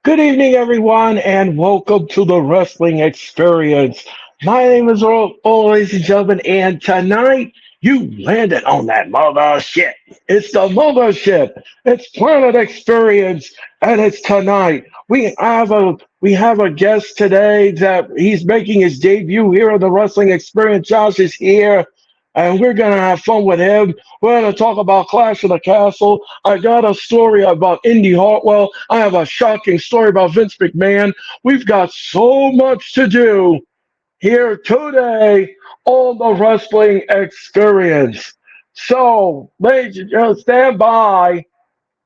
Good evening, everyone, and welcome to the Wrestling Experience. My name is Earl, ladies and gentlemen, and tonight you landed on that mothership. It's the mothership. It's Planet Experience, and it's tonight. We have a guest today that he's making his debut here on the Wrestling Experience. Josh is here, and we're gonna have fun with him. We're gonna talk about Clash of the Castle. I got a story about Indy Hartwell. I have a shocking story about Vince McMahon. We've got so much to do here today on the Wrestling Experience. So, ladies and gentlemen, stand by.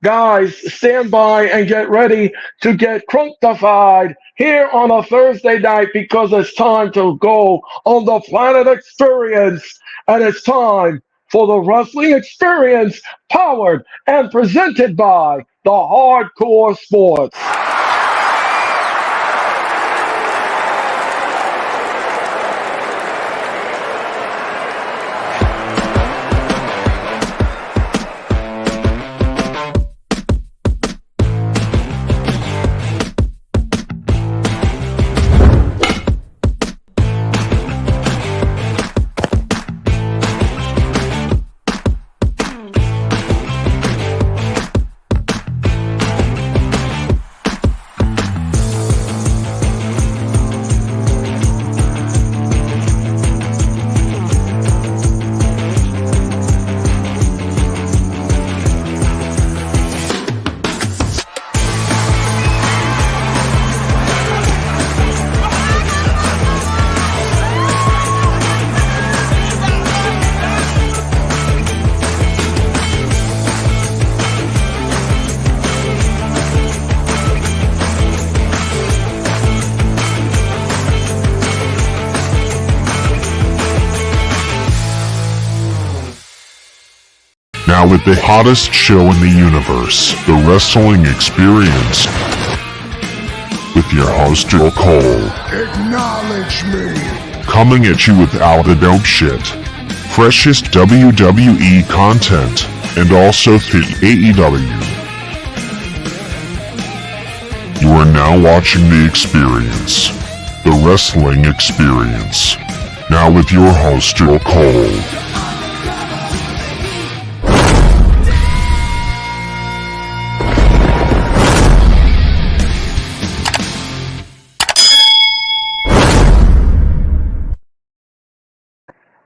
Guys, stand by and get ready to get crunctified here on a Thursday night because it's time to go on the Planet Experience. And it's time for the Wrestling Experience powered and presented by the Hardcore Sports. Now with the hottest show in the universe, The Wrestling Experience, with your host, Earl Cole. Acknowledge me. Coming at you with all the dope shit, freshest WWE content, and also the AEW. You are now watching The Experience, The Wrestling Experience. Now with your host, Earl Cole.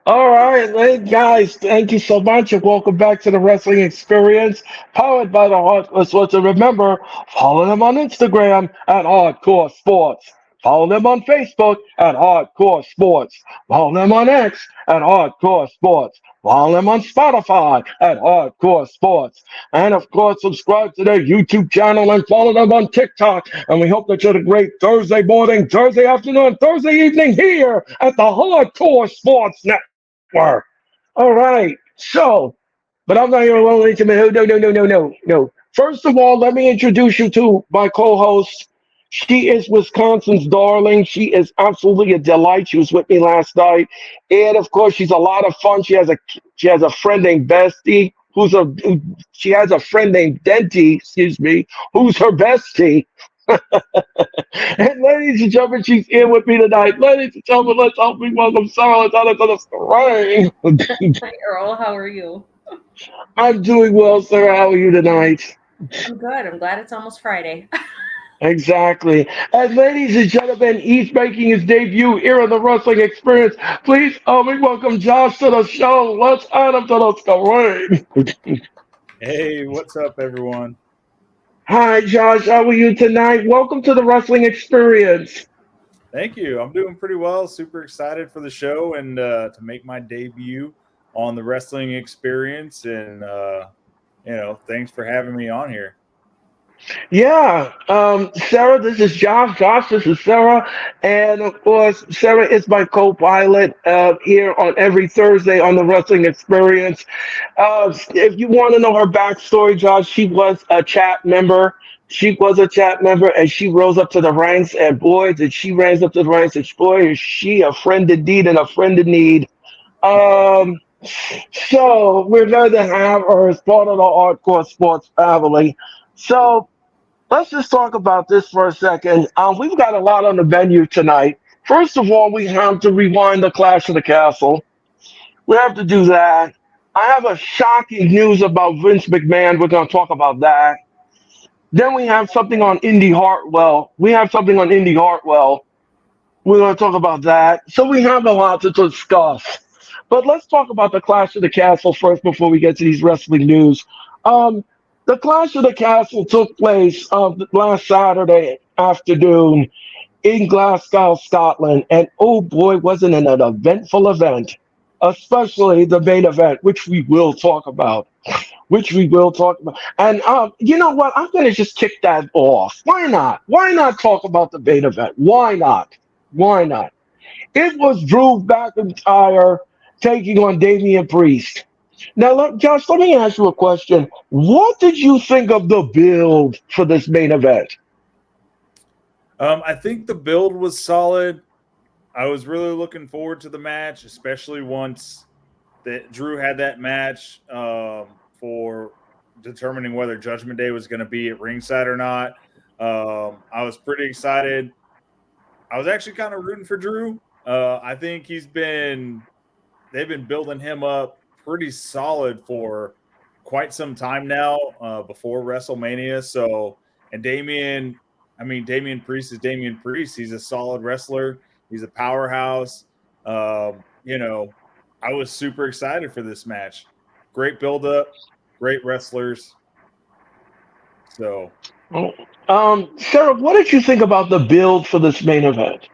All right, guys, thank you so much, and welcome back to the Wrestling Experience, powered by the Hardcore Sports. And remember, follow them on Instagram at Hardcore Sports. Follow them on Facebook at Hardcore Sports. Follow them on X at Hardcore Sports. Follow them on Spotify at Hardcore Sports. And of course, subscribe to their YouTube channel and follow them on TikTok. And we hope that you had a great Thursday morning, Thursday afternoon, Thursday evening here at the Hardcore Sports Network. All right. So, but I'm not here alone. No. First of all, let me introduce you to my co-host. She is Wisconsin's darling. She is absolutely a delight. She was with me last night, and of course, she's a lot of fun. She has a friend named Bestie, she has a friend named Denty. Excuse me, who's her bestie. And ladies and gentlemen, she's here with me tonight. Ladies and gentlemen, let's help me welcome Sarah to the screen. Hi, Earl. How are you? I'm doing well, Sarah. How are you tonight? I'm good. I'm glad it's almost Friday. Exactly. And ladies and gentlemen, he's making his debut here on the Wrestling Experience. Please help me welcome Josh to the show. Let's add him to the screen. Hey, what's up, everyone? Hi, Josh. How are you tonight? Welcome to the Wrestling Experience. Thank you. I'm doing pretty well. Super excited for the show and to make my debut on the Wrestling Experience. And, thanks for having me on here. Yeah, Sarah, this is Josh. Josh, this is Sarah. And of course, Sarah is my co pilot here on every Thursday on the Wrestling Experience. If you want to know her backstory, Josh, she was a chat member. She was a chat member and she rose up to the ranks. And boy, did she rise up to the ranks. And boy, is she a friend indeed and a friend in need. So we're glad to have her as part of the Hardcore Sports family. So let's just talk about this for a second. We've got a lot on the venue tonight. First of all, we have to rewind the Clash of the Castle. We have to do that. I have a shocking news about Vince McMahon. We're going to talk about that. Then we have something on Indy Hartwell. We're going to talk about that. So we have a lot to discuss. But let's talk about the Clash of the Castle first before we get to these wrestling news. Um, the Clash of the Castle took place last Saturday afternoon in Glasgow, Scotland. And oh boy, wasn't it an eventful event, especially the main event, which we will talk about. And you know what? I'm going to just kick that off. Why not? Why not talk about the main event? Why not? Why not? It was Drew McIntyre taking on Damian Priest. Now, Josh, let me ask you a question. What did you think of the build for this main event? I think the build was solid. I was really looking forward to the match, especially once that Drew had that match for determining whether Judgment Day was going to be at ringside or not. I was pretty excited. I was actually kind of rooting for Drew. I think they've been building him up pretty solid for quite some time now before WrestleMania. So, and Damian Priest is Damian Priest. He's a solid wrestler. He's a powerhouse. I was super excited for this match. Great build-up, great wrestlers. So, Sarah, what did you think about the build for this main event?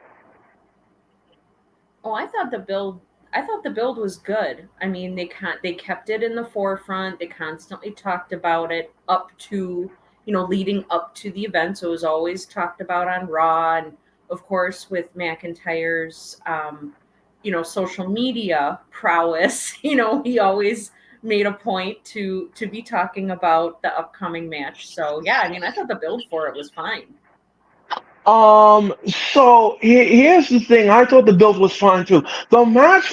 Oh, I thought the build was good. I mean, they kept it in the forefront. They constantly talked about it up to, leading up to the event. So it was always talked about on Raw, and of course with McIntyre's social media prowess. He always made a point to be talking about the upcoming match. So yeah, I mean, I thought the build for it was fine. Here's the thing. I thought the build was fine too. The match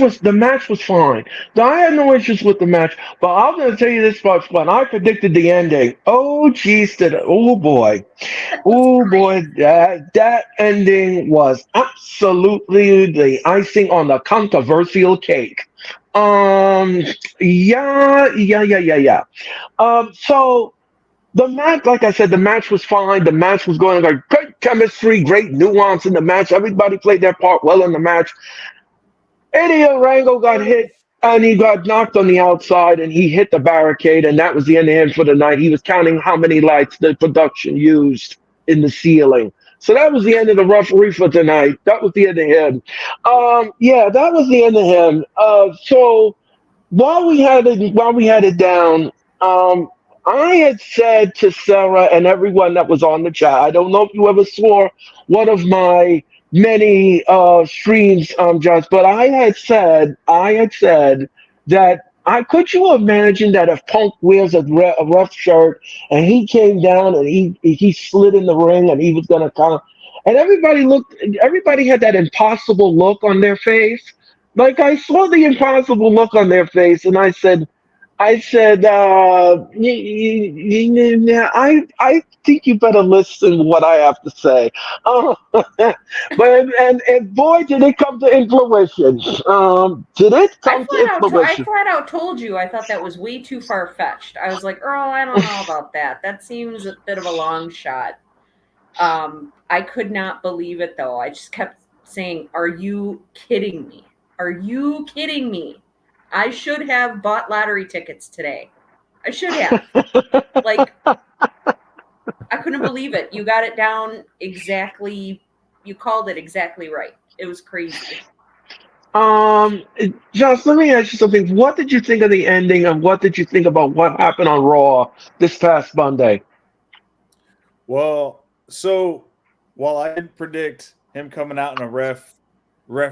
was fine. Now, I had no issues with the match, but I'm going to tell you this much: when I predicted the ending, oh geez, oh boy, that ending was absolutely the icing on the controversial cake. Um, yeah, yeah, yeah, yeah, yeah. So the match, like I said, the match was fine. The match was going like great chemistry, great nuance in the match. Everybody played their part well in the match. Eddie Rango got hit and he got knocked on the outside and he hit the barricade, and that was the end of him for the night. He was counting how many lights the production used in the ceiling. So that was the end of the referee for tonight. That was the end of him. Yeah, that was the end of him. So while we had it down, um, I had said to Sarah and everyone that was on the chat. I don't know if you ever saw one of my many streams, Josh, but I had said that I could you imagine that if Punk wears a rough shirt and he came down and he slid in the ring and he was gonna come, and everybody had that impossible look on their face. Like I saw the impossible look on their face, and I said, I think you better listen to what I have to say. But and boy, did it come to fruition. Did it come to I fruition? flat out told you I thought that was way too far fetched. I was like, Earl, I don't know about that. That seems a bit of a long shot. I could not believe it though. I just kept saying, "Are you kidding me? Are you kidding me? I should have bought lottery tickets today. I should have." Like, I couldn't believe it. You got it down exactly. You called it exactly right. It was crazy. Um, Josh, let me ask you something. What did you think of the ending, and what did you think about what happened on Raw this past Monday? well, so while I didn't predict him coming out in a ref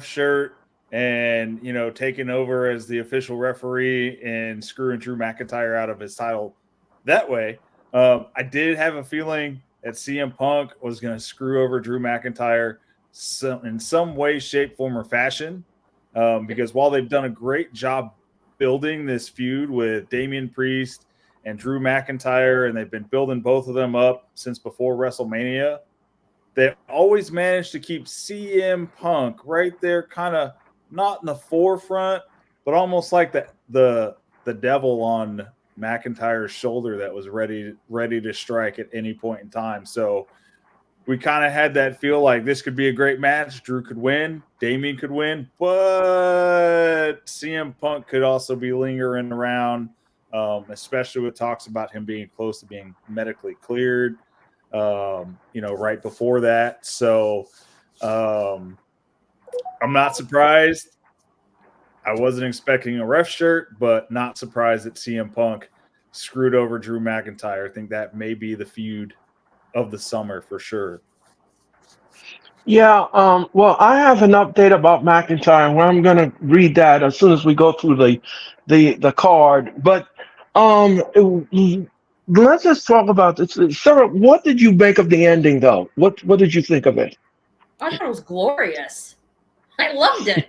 shirt and taking over as the official referee and screwing Drew McIntyre out of his title that way, I did have a feeling that CM Punk was going to screw over Drew McIntyre in some way, shape, form, or fashion. Because while they've done a great job building this feud with Damian Priest and Drew McIntyre, and they've been building both of them up since before WrestleMania. They always managed to keep CM Punk right there, kind of not in the forefront, but almost like the devil on McIntyre's shoulder that was ready to strike at any point in time. So we kind of had that feel like this could be a great match. Drew could win, Damian could win, but CM Punk could also be lingering around, especially with talks about him being close to being medically cleared, right before that. So I'm not surprised. I wasn't expecting a ref shirt, but not surprised that CM Punk screwed over Drew McIntyre. I think that may be the feud of the summer for sure. Yeah, well, I have an update about McIntyre where I'm gonna read that as soon as we go through the card. But um, let's just talk about this. Sarah, what did you make of the ending, though? What did you think of it? I thought it was glorious. I loved it.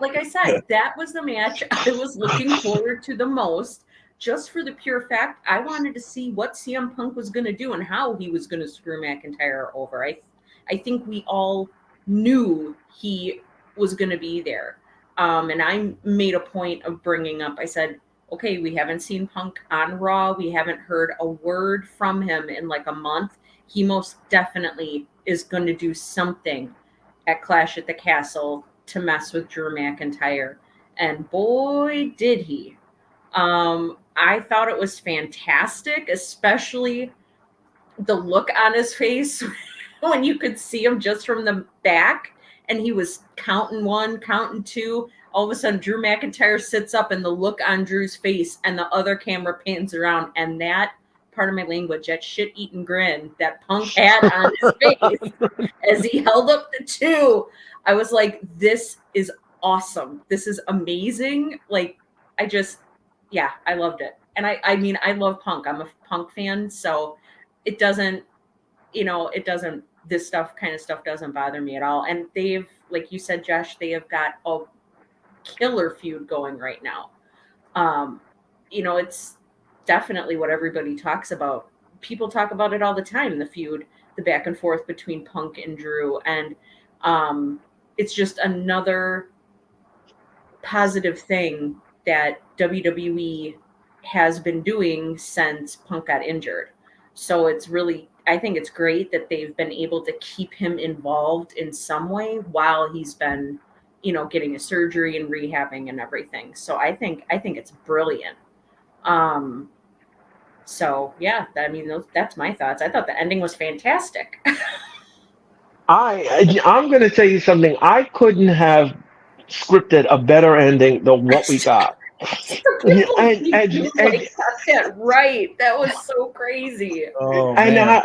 Like I said, that was the match I was looking forward to the most, just for the pure fact I wanted to see what CM Punk was going to do and how he was going to screw McIntyre over. I think we all knew he was going to be there. And I made a point of bringing up, I said, okay, we haven't seen Punk on Raw. We haven't heard a word from him in like a month. He most definitely is going to do something at Clash at the Castle to mess with Drew McIntyre. And boy, did he. I thought it was fantastic, especially the look on his face when you could see him just from the back and he was counting one, counting two. All of a sudden, Drew McIntyre sits up and the look on Drew's face and the other camera pans around. And that, part of my language, that shit-eating grin that Punk had on his face as he held up the two, I was like, this is awesome. This is amazing. Like, I loved it. And I mean, I love Punk. I'm a Punk fan, so it doesn't, this kind of stuff doesn't bother me at all. And they've, like you said, Josh, they have got a killer feud going right now. It's definitely what everybody talks about. People talk about it all the time, the feud, the back and forth between Punk and Drew. And it's just another positive thing that WWE has been doing since Punk got injured. So I think it's great that they've been able to keep him involved in some way while he's been, getting a surgery and rehabbing and everything. So I think it's brilliant. So yeah, that's my thoughts. I thought the ending was fantastic. I'm going to tell you something. I couldn't have scripted a better ending than what we got. and and got that right. That was so crazy. Oh, and man.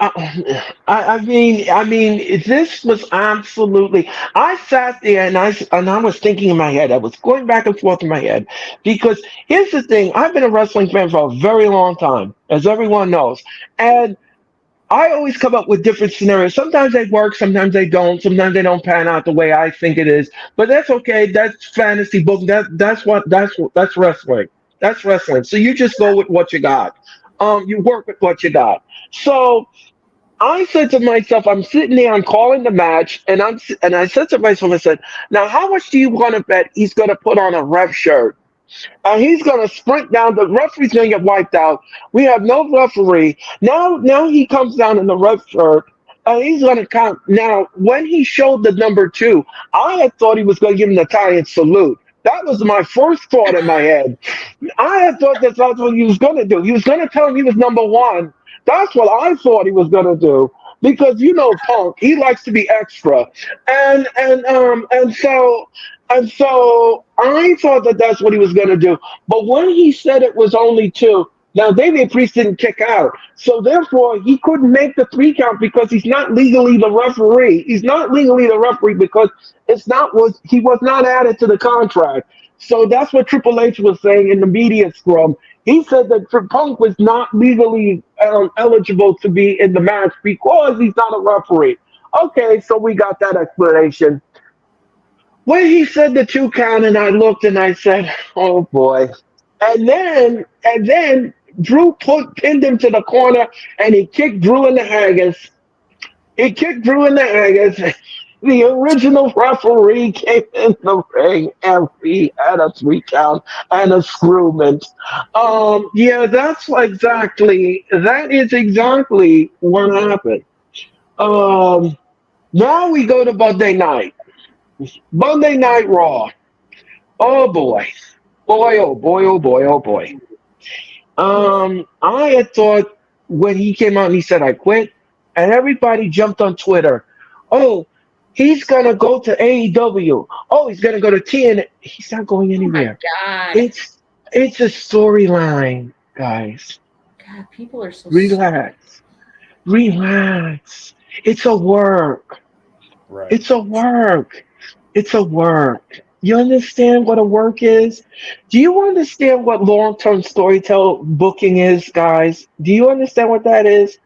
I mean, this was absolutely. I sat there and I was thinking in my head. I was going back and forth in my head because here's the thing. I've been a wrestling fan for a very long time, as everyone knows, and I always come up with different scenarios. Sometimes they work, sometimes they don't. Sometimes they don't pan out the way I think it is. But that's okay. That's fantasy book. That's wrestling. That's wrestling. So you just go with what you got. You work with what you got. So I said to myself, I'm sitting there, I'm calling the match, and I said to myself, I said, now how much do you want to bet he's going to put on a ref shirt? He's going to sprint down. The referee's going to get wiped out. We have no referee. Now he comes down in the ref shirt. He's going to count. Now, when he showed the number 2, I had thought he was going to give him the Italian salute. That was my first thought in my head. I had thought that's what he was going to do. He was going to tell him he was number 1. That's what I thought he was going to do. Because Punk, he likes to be extra, and so I thought that's what he was going to do. But when he said it was only 2, now Damian Priest didn't kick out, so therefore he couldn't make the 3 count because he's not legally the referee. He's not legally the referee because he was not added to the contract. So that's what Triple H was saying in the media scrum. He said that Punk was not legally eligible to be in the match because he's not a referee. Okay, so we got that explanation. When he said the 2 count, and I looked and I said, oh boy. And then and then Drew pinned him to the corner, and he kicked Drew in the haggis. He kicked Drew in the haggis. The original referee came in the ring and he had a 3 count and a screwment. Yeah, that is exactly what happened. Now we go to Monday night. Monday Night Raw. Oh boy. Boy, oh boy, oh boy, oh boy. I had thought when he came out and he said I quit, and everybody jumped on Twitter. Oh, he's gonna go to AEW. Oh, he's gonna go to TNA. He's not going Oh my anywhere. God. It's a storyline, guys. God, people are so Relax. Relax. It's a work. Right. It's a work. It's a work. You understand what a work is? Do you understand what long-term storytelling booking is, guys? Do you understand what that is?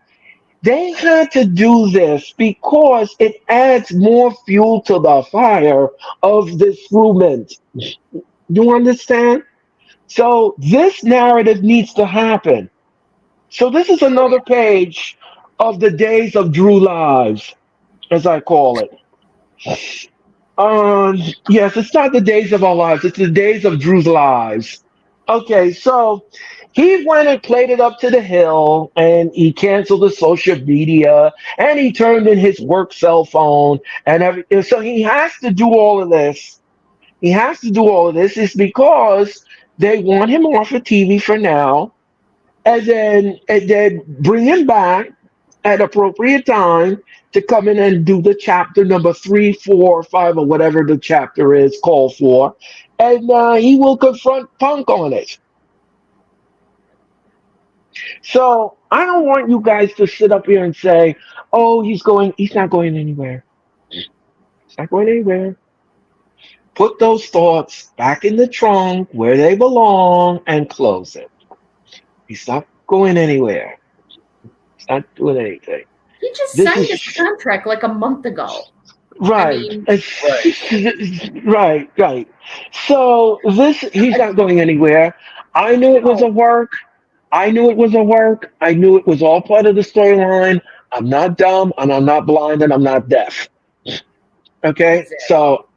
They had to do this because it adds more fuel to the fire of this movement. You understand? So this narrative needs to happen. So this is another page of the days of Drew lives, as I call it. Yes, it's not the days of our lives, it's the days of Drew's lives. Okay, so he went and played it up to the hill and he canceled the social media and he turned in his work cell phone and everything. So he has to do all of this. He has to do all of this is because they want him off of TV for now and then bring him back at appropriate time to come in and do the chapter number 3, 4, 5, or whatever the chapter is called for, and he will confront Punk on it. So I don't want you guys to sit up here and say, "Oh, he's going. He's not going anywhere. He's not going anywhere." Put those thoughts back in the trunk where they belong and close it. He's not going anywhere. He's not doing anything. He just This signed is his contract like a month ago. right. I mean, Right. So he's not going anywhere. I knew it was a work. I knew it was a work. I knew it was all part of the storyline. I'm not dumb and I'm not blind and I'm not deaf. Okay, so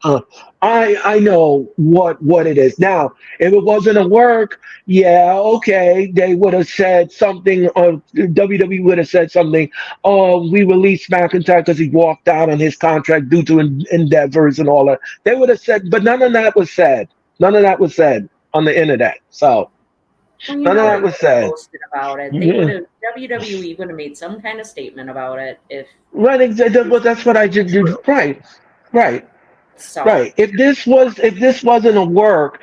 I know what it is. Now, if it wasn't a work, yeah, okay, they would have said something, or WWE would have said something. Oh, we released McIntyre because he walked out on his contract due to endeavors and all that. They would have said, but none of that was said. None of that was said on the internet. So well, none of that was said. Posted about it. They Yeah. would have WWE would have made some kind of statement about it if Right, exactly. But that's what I just did. Right. so. Right. If this wasn't a work,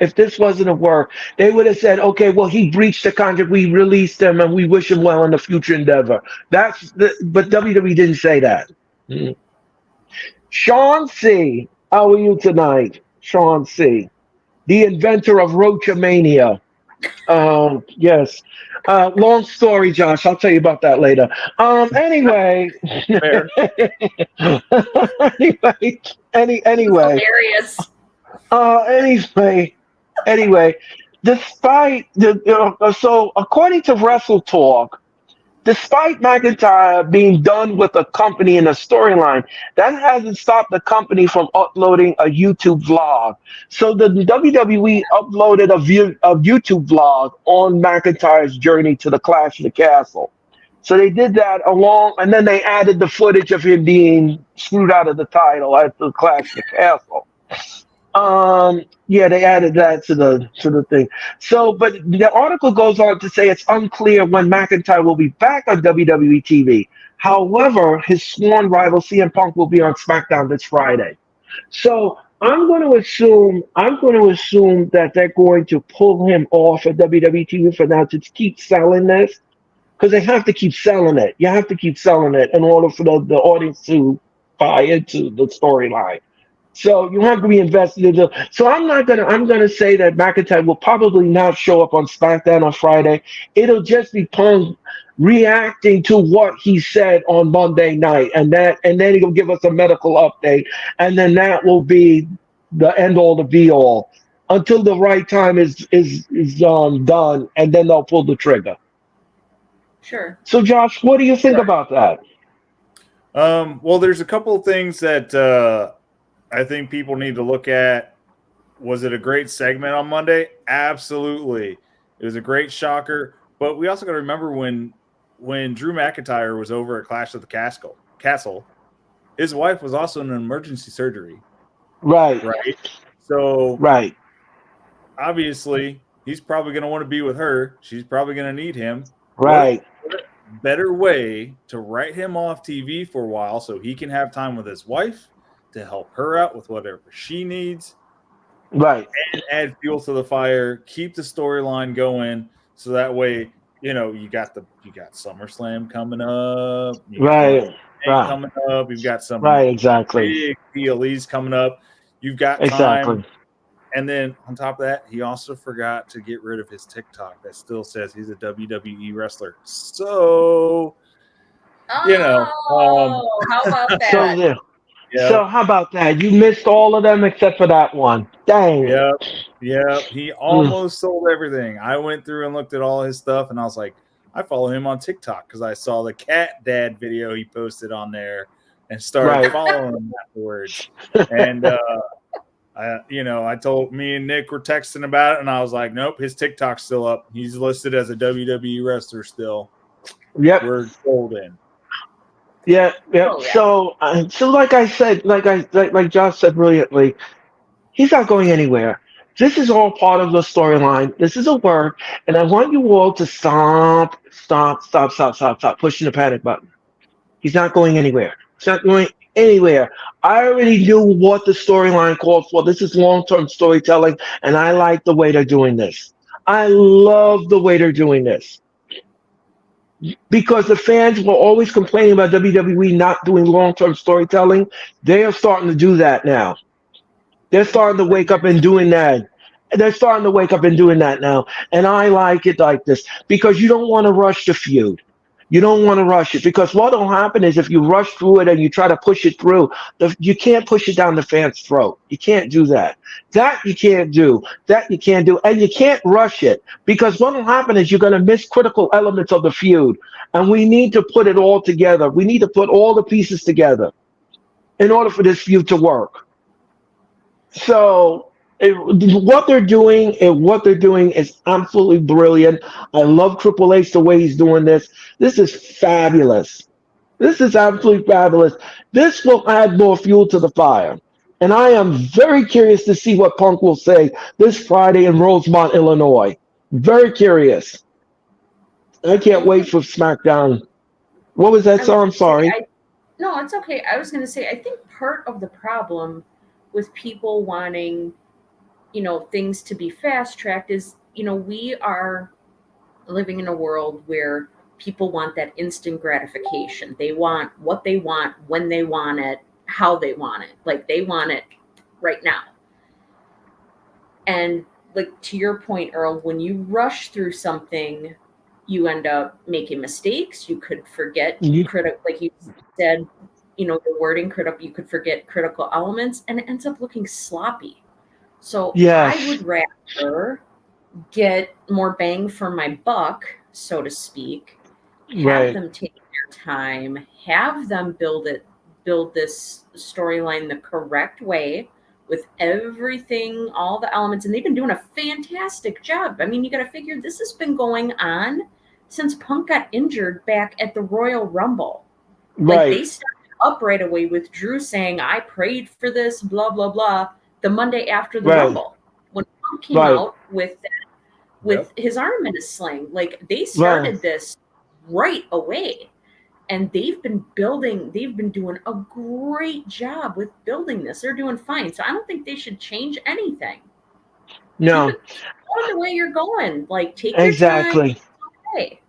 they would have said, okay, well, he breached the contract. We released him, and we wish him well in the future endeavor. But WWE didn't say that. Mm. Sean C. How are you tonight, Sean C. The inventor of Roachamania. Yes. Long story, Josh. I'll tell you about that later. Anyway. Anyway. Hilarious. Anyway, despite so according to Wrestle Talk, despite McIntyre being done with a company and a storyline, that hasn't stopped the company from uploading a YouTube vlog. So the WWE uploaded a YouTube vlog on McIntyre's journey to the Clash of the Castle. So they did that and then they added the footage of him being screwed out of the title at the Clash of the Castle. Yeah, they added that to the thing. So, but the article goes on to say it's unclear when McIntyre will be back on WWE TV. However, his sworn rival CM Punk will be on SmackDown this Friday. So I'm going to assume that they're going to pull him off of WWE TV for now to keep selling this, because they have to keep selling it. You have to keep selling it in order for the audience to buy into the storyline. So you have to be invested in it. So I'm gonna say that McIntyre will probably not show up on SmackDown on Friday. It'll just be Punk reacting to what he said on Monday night, and then he'll give us a medical update, and then that will be the end all, the be all until the right time is done, and then they'll pull the trigger. Sure. So, Josh, what do you think about that? Well, there's a couple of things that I think people need to look at. Was it a great segment on Monday? Absolutely. It was a great shocker. But we also got to remember when Drew McIntyre was over at Clash of the Castle, his wife was also in an emergency surgery, Right, right? So right, obviously, he's probably going to want to be with her. She's probably going to need him. What right, better way to write him off TV for a while so he can have time with his wife to help her out with whatever she needs right, and add fuel to the fire, keep the storyline going so that way, you got SummerSlam coming up, you got Money in right, the Bank right, coming up, you've got some right. Exactly, big PLEs coming up, you've got time. exactly. And then on top of that, he also forgot to get rid of his TikTok that still says he's a WWE wrestler. So, Oh, how about So that? there. yeah, So how about that? You missed all of them except for that one. Dang it. yeah, yeah. He Mm, almost sold everything. I went through and looked at all his stuff, and I was like, I follow him on TikTok because I saw the cat dad video he posted on there and started right. following him afterwards. And I told me and Nick were texting about it, and I was like, nope, his TikTok's still up. He's listed as a WWE wrestler still. Yep. We're golden. Yeah. Yep. Oh, yeah. So like I said, like Josh said brilliantly, he's not going anywhere. This is all part of the storyline. This is a work, and I want you all to stop pushing the panic button. He's not going anywhere. He's not going anywhere. I already knew what the storyline called for. This is long-term storytelling, and I like the way they're doing this. I love the way they're doing this because the fans were always complaining about WWE not doing long-term storytelling. They are starting to do that now. They're starting to wake up and doing that. They're starting to wake up and doing that now. And I like it like this because you don't want to rush the feud. You don't want to rush it because what will happen is if you rush through it and you try to push it through, you can't push it down the fan's throat. You can't do that. That you can't do. That you can't do. And you can't rush it because what will happen is you're going to miss critical elements of the feud. And we need to put it all together. We need to put all the pieces together in order for this feud to work. So what they're doing is absolutely brilliant. I love Triple H the way he's doing this. This is fabulous. This is absolutely fabulous. This will add more fuel to the fire. And I am very curious to see what Punk will say this Friday in Rosemont, Illinois. Very curious. I can't And wait for SmackDown. What was that, I was song? I'm going to say, sorry. no, it's okay. I was going to say, I think part of the problem with people wanting, things to be fast tracked is, we are living in a world where people want that instant gratification. They want what they want, when they want it, how they want it. Like they want it right now. And like to your point, Earl, when you rush through something, you end up making mistakes. You could forget You- like you said, the wording critical. You could forget critical elements, and it ends up looking sloppy. So I Yes. would rather get more bang for my buck, so to speak. Have Right. them take their time. Have them build this storyline the correct way with everything, all the elements, and they've been doing a fantastic job. I mean, you got to figure this has been going on since Punk got injured back at the Royal Rumble. Like Right. they started up right away with Drew saying, "I prayed for this," blah blah blah. The Monday after the Right. Rumble, when Punk came Right. out with Yep. his arm in a sling, like they Right. started this right away. And they've been doing a great job with building this. They're doing fine. So I don't think they should change anything. Keep No. it going the way you're going. Like take your time. Exactly. Okay.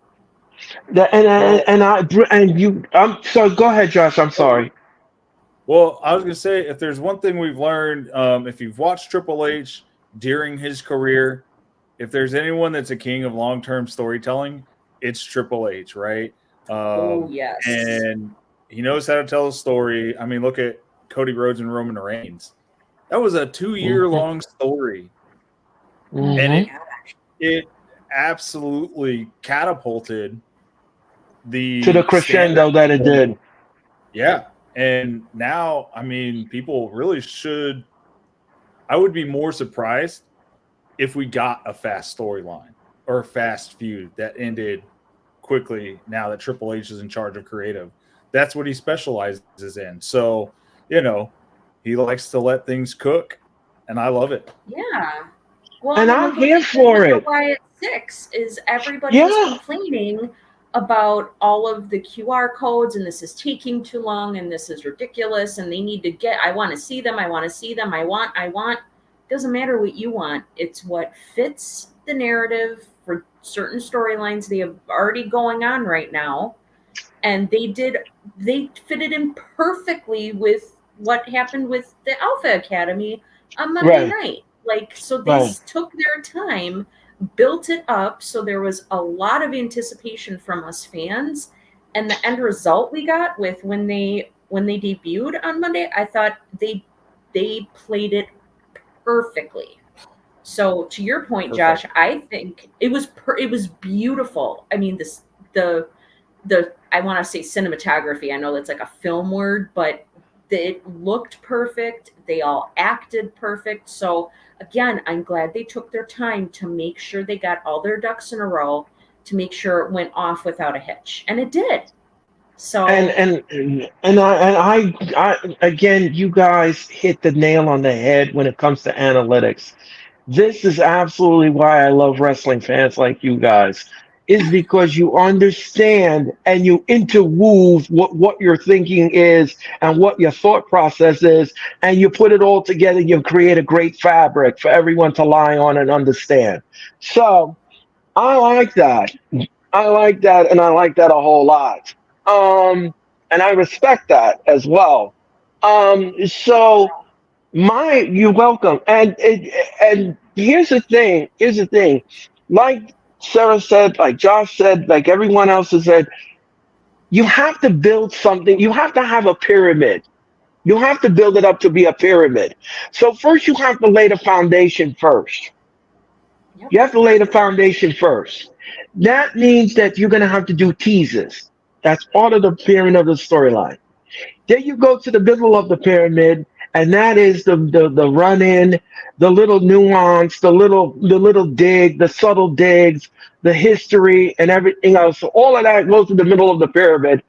And Well, and I and you. I'm sorry. Go ahead, Josh. I'm sorry. well, I was going to say, if there's one thing we've learned, if you've watched Triple H during his career, if there's anyone that's a king of long-term storytelling, it's Triple H, right? Oh yes. And he knows how to tell a story. I mean, look at Cody Rhodes and Roman Reigns. That was a 2-year long story. And Mhm. it absolutely catapulted To the the standard. crescendo that it did. Yeah. And now, I mean, people really should. I would be more surprised if we got a fast storyline or a fast feud that ended quickly now that Triple H is in charge of creative. That's what he specializes in. So, he likes to let things cook, and I love it. Yeah. Well, I And mean, I'm look what here they did for with the it. Wyatt Six. Is everybody was Yeah. complaining about all of the QR codes, and this is taking too long, and this is ridiculous, and they need to get. I want to see them. I want to see them. I want. Doesn't matter what you want. It's what fits the narrative for certain storylines they have already going on right now, and they fitted in perfectly with what happened with the Alpha Academy on Monday Right. night. Like, so they Right. took their time, built it up, so there was a lot of anticipation from us fans, and the end result we got with when they debuted on Monday, I thought they played it perfectly. So to your point, Perfect. Josh, I think it was beautiful. I mean, the I want to say cinematography. I know that's like a film word, but it looked perfect. They all acted perfect. So again, I'm glad they took their time to make sure they got all their ducks in a row to make sure it went off without a hitch, and it did. And So and I again, you guys hit the nail on the head when it comes to analytics. This is absolutely why I love wrestling fans like you guys, is because you understand and you interweave what your thinking is and what your thought process is, and you put it all together. You create a great fabric for everyone to lie on and understand. So I like that. I like that, and I like that a whole lot. And I respect that as well. So you're welcome. And here's the thing. Here's the thing. Like Sarah said, like Josh said, like everyone else has said, you have to build something. You have to have a pyramid. You have to build it up to be a pyramid. So first, you have to lay the foundation first. yep. You have to lay the foundation first. That means that you're going to have to do teases. That's part of the pyramid of the storyline. Then you go to the middle of the pyramid, and that is the run in, the little nuance, the little dig, the subtle digs, the history, and everything else. So all of that goes to the middle of the pyramid.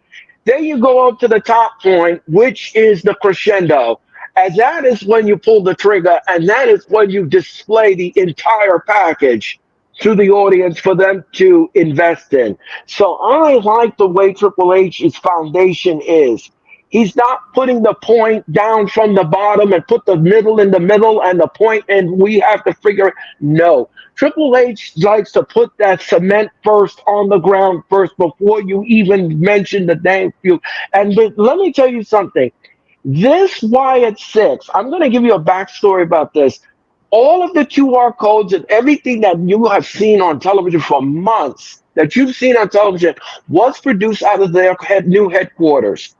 Then you go up to the top point, which is the crescendo. And that is when you pull the trigger, and that is when you display the entire package to the audience for them to invest in. So I like the way Triple H's foundation is. He's not putting the point down from the bottom and put the middle in the middle and the point, and we have to figure it. No. Triple H likes to put that cement first on the ground first before you even mention the dang feud. And let me tell you something. This Wyatt Six, I'm going to give you a backstory about this. All of the QR codes and everything that you have seen on television for months, that you've seen on television, was produced out of their new headquarters.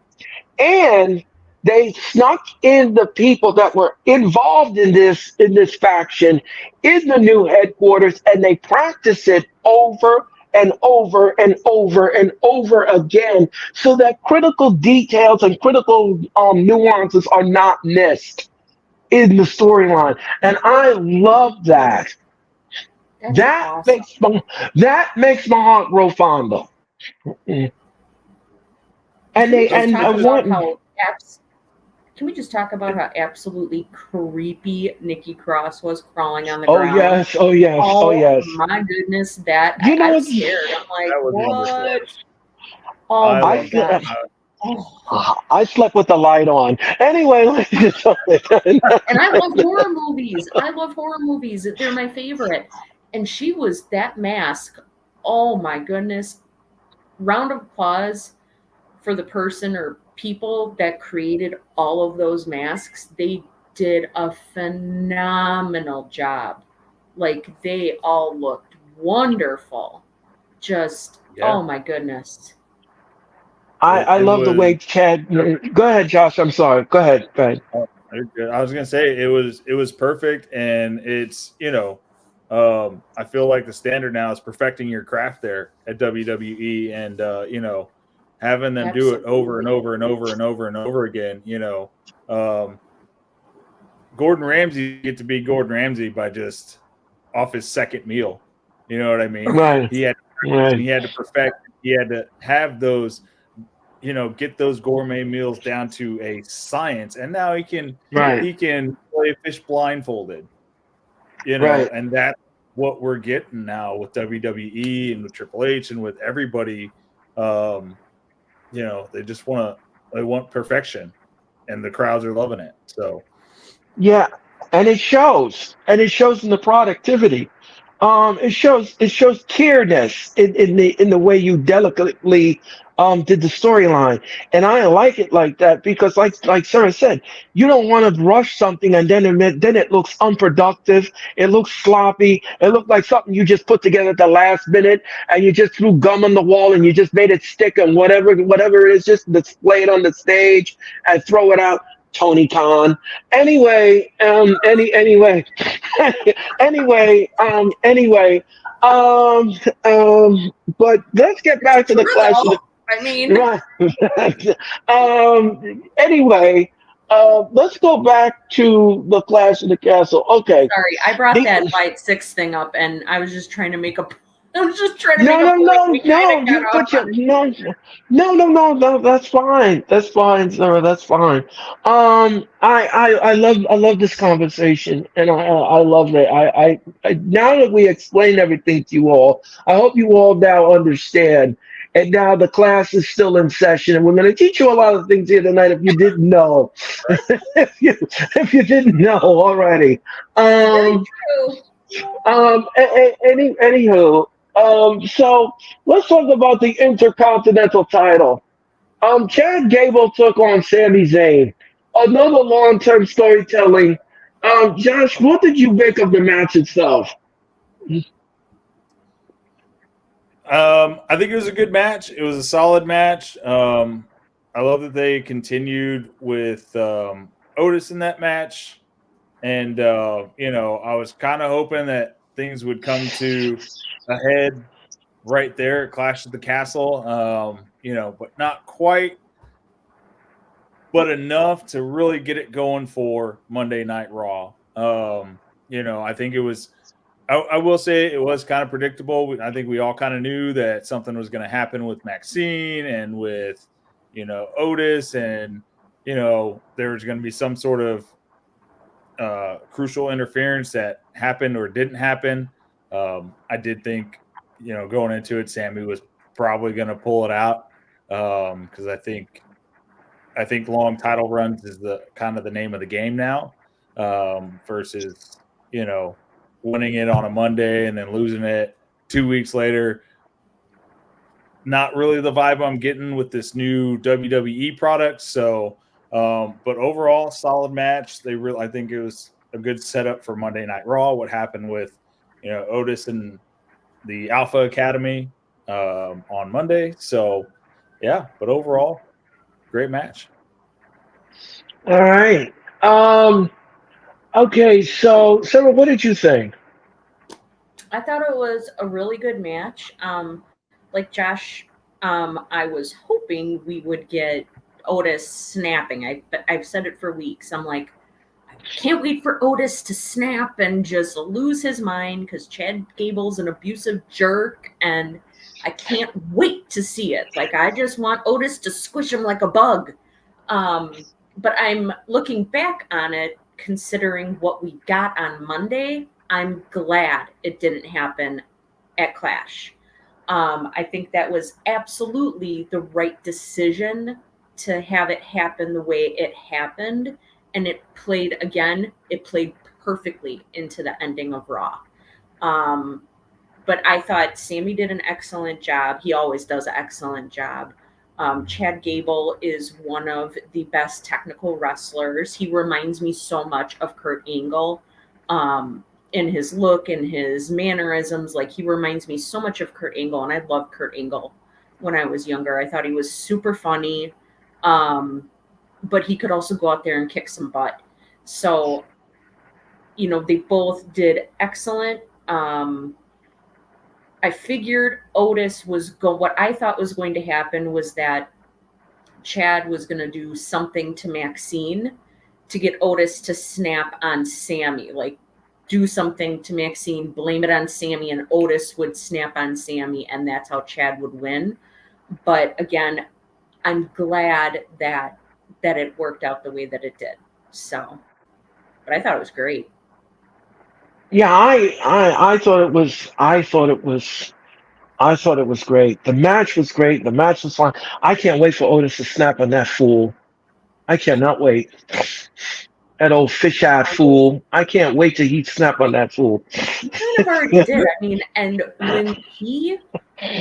And they snuck in the people that were involved in this faction in the new headquarters, and they practice it over and over and over and over again, so that critical details and critical nuances are not missed in the storyline. And I love that. That's That awesome. makes my that makes my heart grow fonder. Mm. And Can we they just and talk about one. how can we just talk about how absolutely creepy Nikki Cross was crawling on the Oh ground? yes, oh yes, oh Oh yes. my goodness, that You know I was what? scared. I'm like, That was wonderful. what? Oh I I my love that. slept. gosh. Oh. I slept with the light on. Anyway, ladies and gentlemen. And I love horror movies. I love horror movies. They're my favorite. And she was that mask. Oh my goodness. Round of applause for the person or people that created all of those masks. They did a phenomenal job. Like they all looked wonderful. Just, Yeah. oh my goodness. I It love the was. way Chad. Go ahead, Josh. I'm sorry. Go ahead. Go ahead. I was gonna say it was perfect, and it's I feel like the standard now is perfecting your craft there at WWE, and having them do it over and over and over and over and over again. Gordon Ramsay get to be Gordon Ramsay by just off his second meal. You know what I mean? Right. He had to perfect. He had to have those, get those gourmet meals down to a science, and now he can play fish blindfolded. And that's what we're getting now with WWE and with Triple H and with everybody. They just want perfection, and the crowds are loving it. So. Yeah, and it shows, in the productivity. It shows careness in the way you delicately did the storyline, and I like it like that because, like Sarah said, you don't want to rush something and then it looks unproductive. It looks sloppy. It looked like something you just put together at the last minute, and you just threw gum on the wall and you just made it stick, and whatever it is, just display it on the stage and throw it out. Tony Khan. Anyway, anyway, anyway. But let's get back to the Clash of the. Anyway, let's go back to the Clash of the Castle. Okay. Sorry, I brought that Fight 6 thing up, and I was just trying to make a. I was just trying to make a point. No. That's fine. That's fine, Sarah. That's fine. I love this conversation, and I love it. I now that we explained everything to you all, I hope you all now understand. And now the class is still in session, and we're going to teach you a lot of things here tonight. If you didn't know, if you didn't know already. Anywho. So let's talk about the Intercontinental title. Chad Gable took on Sami Zayn. Another long-term storytelling. Josh, what did you make of the match itself? I think it was a good match. It was a solid match. I love that they continued with Otis in that match. And, I was kind of hoping that things would come to a head right there at Clash of the Castle, but not quite, but enough to really get it going for Monday Night Raw. I think it was, I will say it was kind of predictable. I think we all kind of knew that something was going to happen with Maxine and with, Otis, and, there was going to be some sort of crucial interference that happened or didn't happen. I did think, going into it, Sammy was probably going to pull it out because I think long title runs is the kind of the name of the game now versus winning it on a Monday and then losing it 2 weeks later. Not really the vibe I'm getting with this new WWE product. So, but overall, solid match. I think it was a good setup for Monday Night Raw. What happened with Otis and the Alpha Academy on Monday. So, yeah, but overall, great match. All right. Okay, so Sarah, what did you think? I thought it was a really good match. Like Josh, I was hoping we would get Otis snapping. I've said it for weeks. I'm like, I can't wait for Otis to snap and just lose his mind because Chad Gable's an abusive jerk, and I can't wait to see it. Like, I just want Otis to squish him like a bug. But I'm looking back on it, considering what we got on Monday. I'm glad it didn't happen at Clash. I think that was absolutely the right decision to have it happen the way it happened. And it played perfectly into the ending of Raw. But I thought Sammy did an excellent job. He always does an excellent job. Chad Gable is one of the best technical wrestlers. He reminds me so much of Kurt Angle in his look and his mannerisms. Like, he reminds me so much of Kurt Angle, and I loved Kurt Angle when I was younger. I thought he was super funny, but he could also go out there and kick some butt. So, they both did excellent. I figured Otis was what I thought was going to happen was that Chad was going to do something to Maxine to get Otis to snap on Sammy, like do something to Maxine, blame it on Sammy, and Otis would snap on Sammy, and that's how Chad would win. But again, I'm glad that it worked out the way that it did. So, but I thought it was great. Yeah, I thought it was great. The match was great. The match was fun. I can't wait for Otis to snap on that fool. I cannot wait. That old fish-eyed fool. I can't wait till he snap on that fool. He kind of already did. I mean, and when he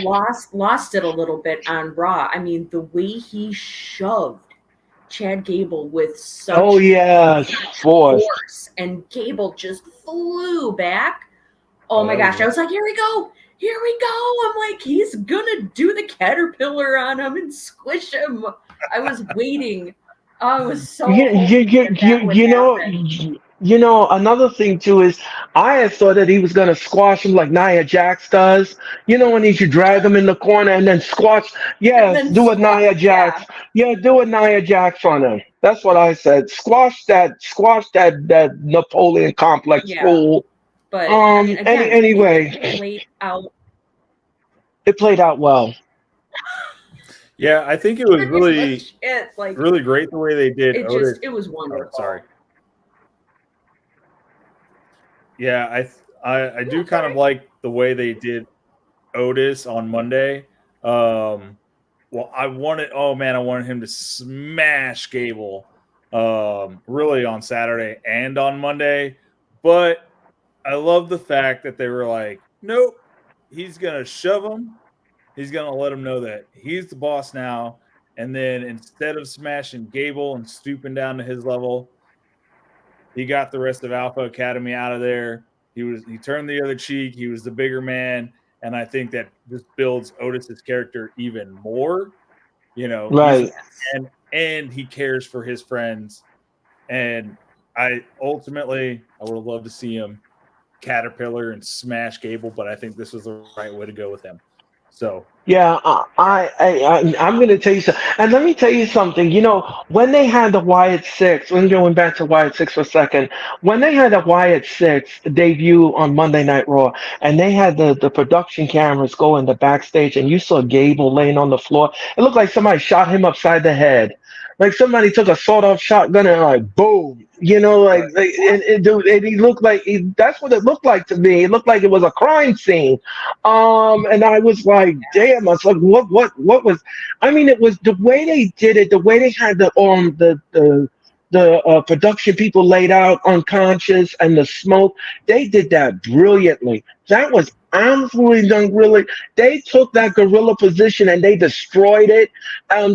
lost it a little bit on Raw, I mean, the way he shoved Chad Gable with such force, and Gable just flew back. Oh my gosh. I was like, here we go. I'm like, he's gonna do the caterpillar on him and squish him. I was waiting. I was so you know, another thing too is I had thought that he was gonna squash him like Nia Jax does. You know, when he should drag him in the corner and then squash. Yeah, do a Nia Jax. Yeah, do a Nia Jax on him. That's what I said. Squash that Napoleon complex fool. But I mean, again, anyway, it played out well. Yeah, I think it was really great the way they did. It was wonderful. Oh, sorry. Yeah, I do kind of like the way they did Otis on Monday. Well, I wanted him to smash Gable really on Saturday and on Monday, but I love the fact that they were like, nope, he's gonna shove him. He's gonna let him know that he's the boss now. And then instead of smashing Gable and stooping down to his level, he got the rest of Alpha Academy out of there. He turned the other cheek. He was the bigger man, and I think that just builds Otis's character even more. You know, right? And he cares for his friends. And I would have loved to see him caterpillar and smash Gable, but I think this was the right way to go with him. So yeah, I'm going to tell you something, and let me tell you something. You know, when they had the Wyatt Six, when going back to Wyatt Six for a second, when they had the Wyatt Six debut on Monday Night Raw, and they had the production cameras go in the backstage, and you saw Gable laying on the floor, it looked like somebody shot him upside the head. Like somebody took a sawed-off shotgun and like boom, you know, and he looked like that's what it looked like to me. It looked like it was a crime scene, and I was like, damn. I was like, what was? I mean, it was the way they did it, the way they had the production people laid out unconscious and the smoke. They did that brilliantly. That was absolutely done really. They took that gorilla position and they destroyed it,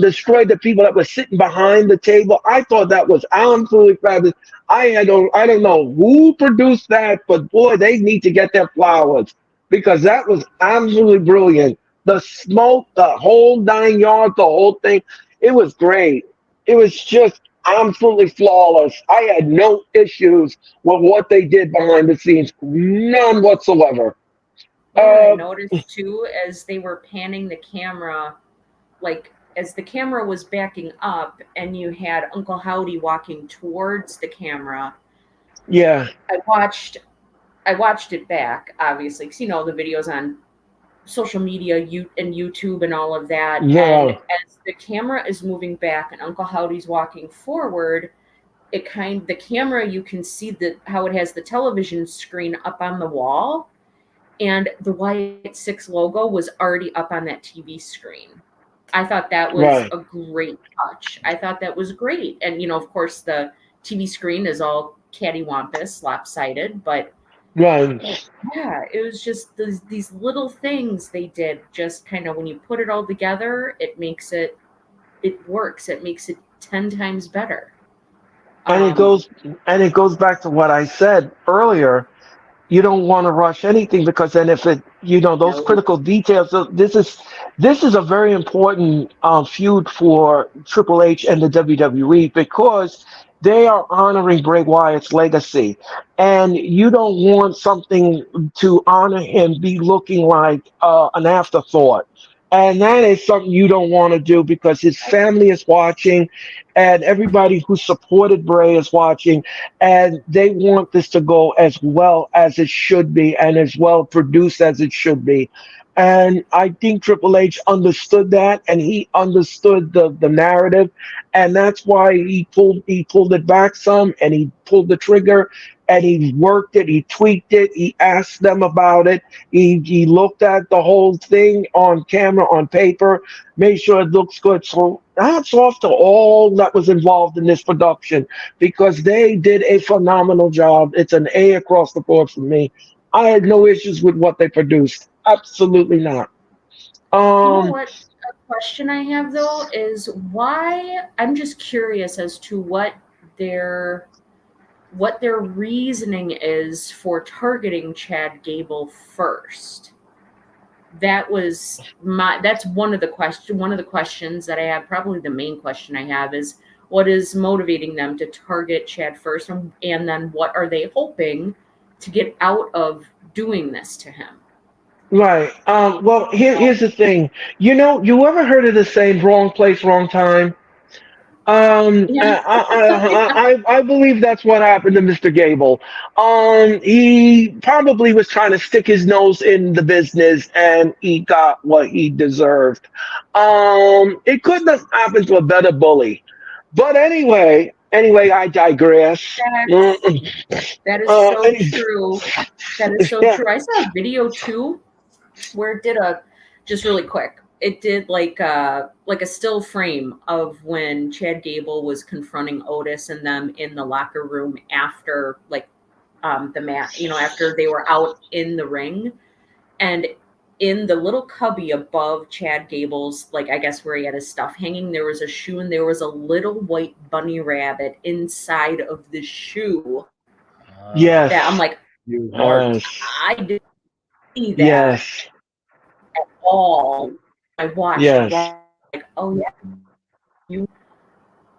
destroyed the people that were sitting behind the table. I thought that was absolutely fabulous. I don't know who produced that, but boy, they need to get their flowers because that was absolutely brilliant. The smoke, the whole 9 yards, the whole thing, it was great. It was just absolutely flawless. I had no issues with what they did behind the scenes, none whatsoever. I noticed too, as they were panning the camera, like as the camera was backing up and you had Uncle Howdy walking towards the camera. Yeah. I watched it back, obviously, because, you know, the videos on social media and YouTube and all of that. Yeah. And as the camera is moving back and Uncle Howdy's walking forward, the camera, you can see how it has the television screen up on the wall. And the Wyatt Six logo was already up on that TV screen. I thought that was a great touch. I thought that was great. And, you know, of course, the TV screen is all cattywampus, lopsided. But, yeah, it was just these little things they did. Just kind of when you put it all together, it works. It makes it 10 times better. And it goes back to what I said earlier. You don't want to rush anything because then if it, you know, those critical details, this is a very important feud for Triple H and the WWE because They are honoring Bray Wyatt's legacy, and you don't want something to honor him be looking like an afterthought. And that is something you don't want to do because his family is watching, and everybody who supported Bray is watching, and they want this to go as well as it should be and as well produced as it should be. And I think Triple H understood that, and he understood the narrative, and that's why he pulled it back some, and he pulled the trigger, and he worked it, he tweaked it, he asked them about it, he looked at the whole thing on camera, on paper, made sure it looks good. So hats off to all that was involved in this production because they did a phenomenal job. It's an A across the board for me. I had no issues with what they produced. Absolutely not. You know Um, what? A question I have though is why I'm just curious as to what their reasoning is for targeting Chad Gable first. That's one of the questions that I have. Probably the main question I have is what is motivating them to target Chad first, and then what are they hoping to get out of doing this to him? right. Well, here's the thing. You ever heard of the saying "wrong place, wrong time"? Yeah. I believe that's what happened to Mr. Gable. He probably was trying to stick his nose in the business, and he got what he deserved. It couldn't have happened to a better bully. But anyway, I digress. That is so Any, true. That is so yeah, true. I saw a video too where it did a just really quick. It did like a still frame of when Chad Gable was confronting Otis and them in the locker room after the match, after they were out in the ring, and in the little cubby above Chad Gable's, like I guess where he had his stuff hanging, there was a shoe and there was a little white bunny rabbit inside of the shoe. yes, That I'm like, You marked. yes, I didn't see that yes, at all. I watched it yes. like, oh yeah, you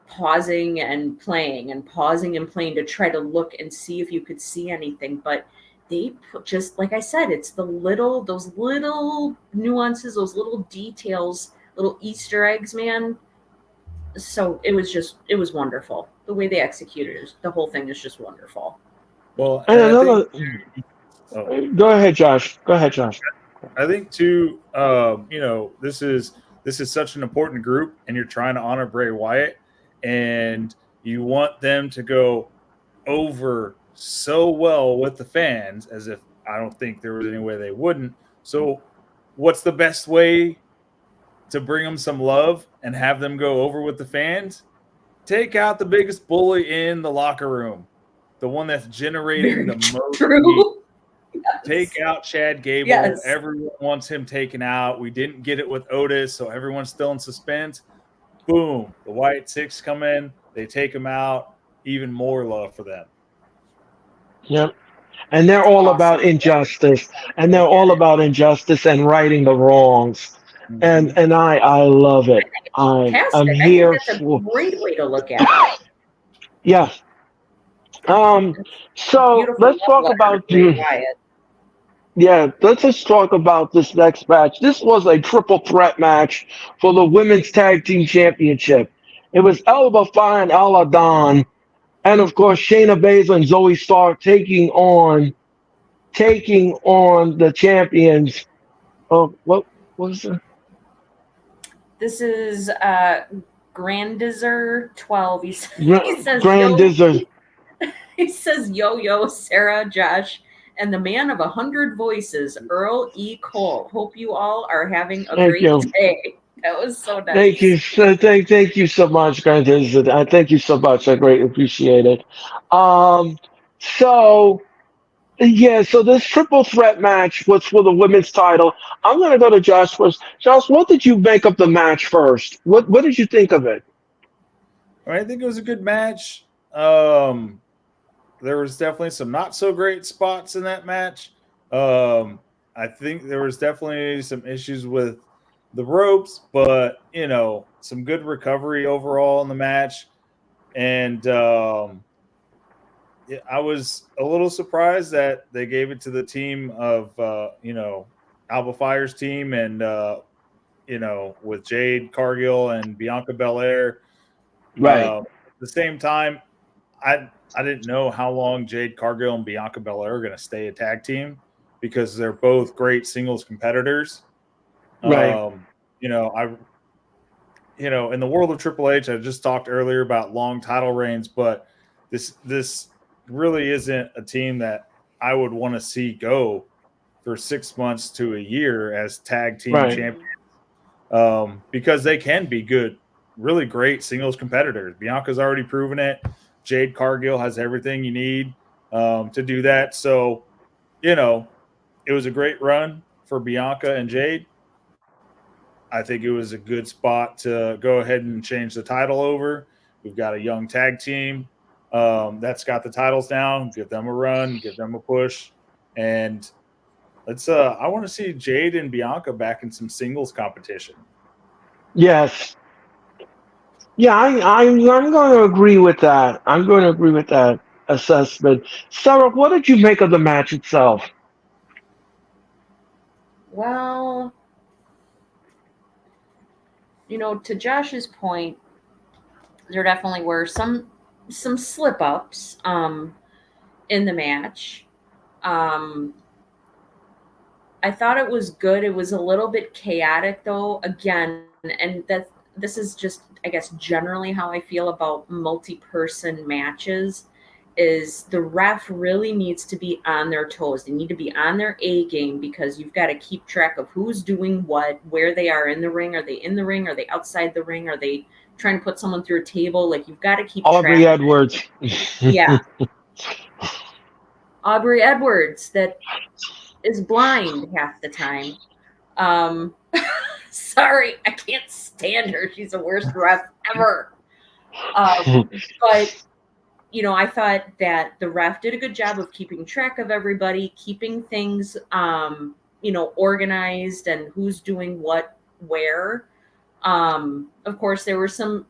pausing and playing to try to look and see if you could see anything, but they put, just like I said, it's those little nuances, those little details, little Easter eggs, man. So it was wonderful. The way they executed it, the whole thing is just wonderful. Well, And and I think another, oh, go ahead, Josh. Go ahead, Josh. I think too, this is such an important group, and you're trying to honor Bray Wyatt, and you want them to go over so well with the fans, as if I don't think there was any way they wouldn't. So, what's the best way to bring them some love and have them go over with the fans? Take out the biggest bully in the locker room, the one that's generating Very the most heat. true. Take out Chad Gable. Yes. Everyone wants him taken out. We didn't get it with Otis, so everyone's still in suspense. Boom. The White Six come in. They take him out. Even more love for them. Yep. And they're all about Awesome. injustice, and they're all about injustice and righting the wrongs. And Mhm. and I love it. I'm Fantastic. I think here that's a for great way to look at it. yeah. Um. So Beautiful let's love talk letter to about Bray Wyatt. yeah. Let's just talk about this next match. This was a triple threat match for the women's tag team championship. It was Elba Fine, Aladdin, and of course Shayna Baszler and Zoe Stark taking on the champions. Oh, what was it? This is Grandizer 12. He says Grand yo. Dizzard. He says yo, Sarah, Josh, and the man of 100 voices, Earl E. Cole. Hope you all are having a Thank great you. day. That was so Thank nice. you. Thank you so much, Grand Dizzard. I thank you so much. I greatly appreciate it. Um, so yeah, so this triple threat match was for the women's title. I'm gonna go to Josh first. Josh, what did you make of the match first? What did you think of it? I think it was a good match. There was definitely some not so great spots in that match. I think there was definitely some issues with the ropes, but some good recovery overall in the match. And I was a little surprised that they gave it to the team of, Alba Fire's team and, with Jade Cargill and Bianca Belair. Right. At the same time, I didn't know how long Jade Cargill and Bianca Belair are going to stay a tag team because they're both great singles competitors. Right. In the world of Triple H, I just talked earlier about long title reigns, but this really isn't a team that I would want to see go for 6 months to a year as tag team Right. champions, because they can be good, really great singles competitors. Bianca's already proven it. Jade Cargill has everything you need to do that. So, it was a great run for Bianca and Jade. I think it was a good spot to go ahead and change the title over. We've got a young tag team that's got the titles down. Give them a run, give them a push, and let's. I want to see Jade and Bianca back in some singles competition. Yes. Yeah, I'm going to agree with that. I'm going to agree with that assessment. Sarah, what did you make of the match itself? Well, to Josh's point, there definitely were some slip ups in the match. I thought it was good. It was a little bit chaotic though. Again, and this is just, I guess, generally how I feel about multi-person matches. Is the ref really needs to be on their toes. They need to be on their A game because you've got to keep track of who's doing what, where they are in the ring. Are they in the ring? Are they outside the ring? Are they trying to put someone through a table? Like, you've got to keep Aubrey track. Edwards. Yeah. Aubrey Edwards, that is blind half the time. Sorry, I can't stand her. She's the worst ref ever. But I thought that the ref did a good job of keeping track of everybody, keeping things, organized and who's doing what, where. Of course, there were some,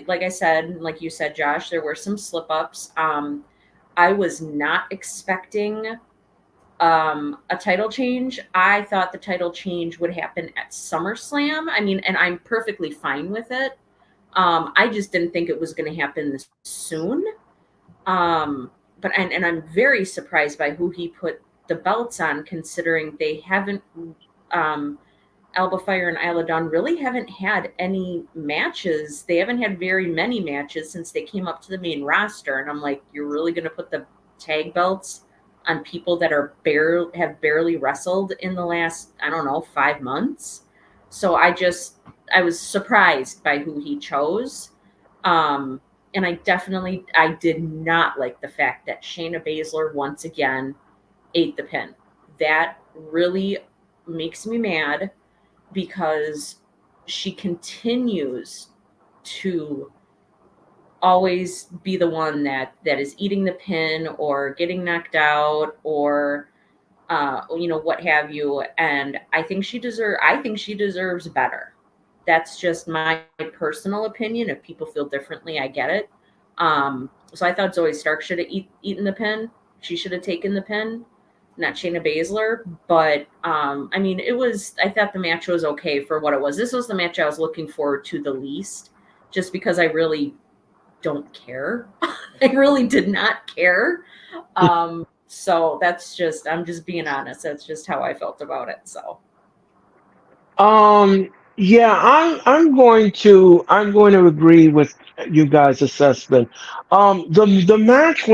like I said, like you said, Josh, there were some slip ups. I was not expecting a title change. I thought the title change would happen at SummerSlam. I mean, and I'm perfectly fine with it. I just didn't think it was going to happen this soon. But I'm very surprised by who he put the belts on, considering they haven't, Alba Fire and Isla Dawn really haven't had any matches. They haven't had very many matches since they came up to the main roster. And I'm like, you're really going to put the tag belts on people that have barely wrestled in the last, 5 months. So I was surprised by who he chose. And I did not like the fact that Shayna Baszler once again ate the pin. That really makes me mad because she continues to always be the one that is eating the pin or getting knocked out or what have you. And I think she deserves better. That's just my personal opinion. If people feel differently, I get it. So I thought Zoe Stark should have eaten the pin. She should have taken the pin, not Shayna Baszler. But I thought the match was okay for what it was. This was the match I was looking forward to the least, just because I really don't care. I really did not care. So I'm just being honest. That's just how I felt about it. So. Yeah, I'm going to agree with you guys' assessment. The match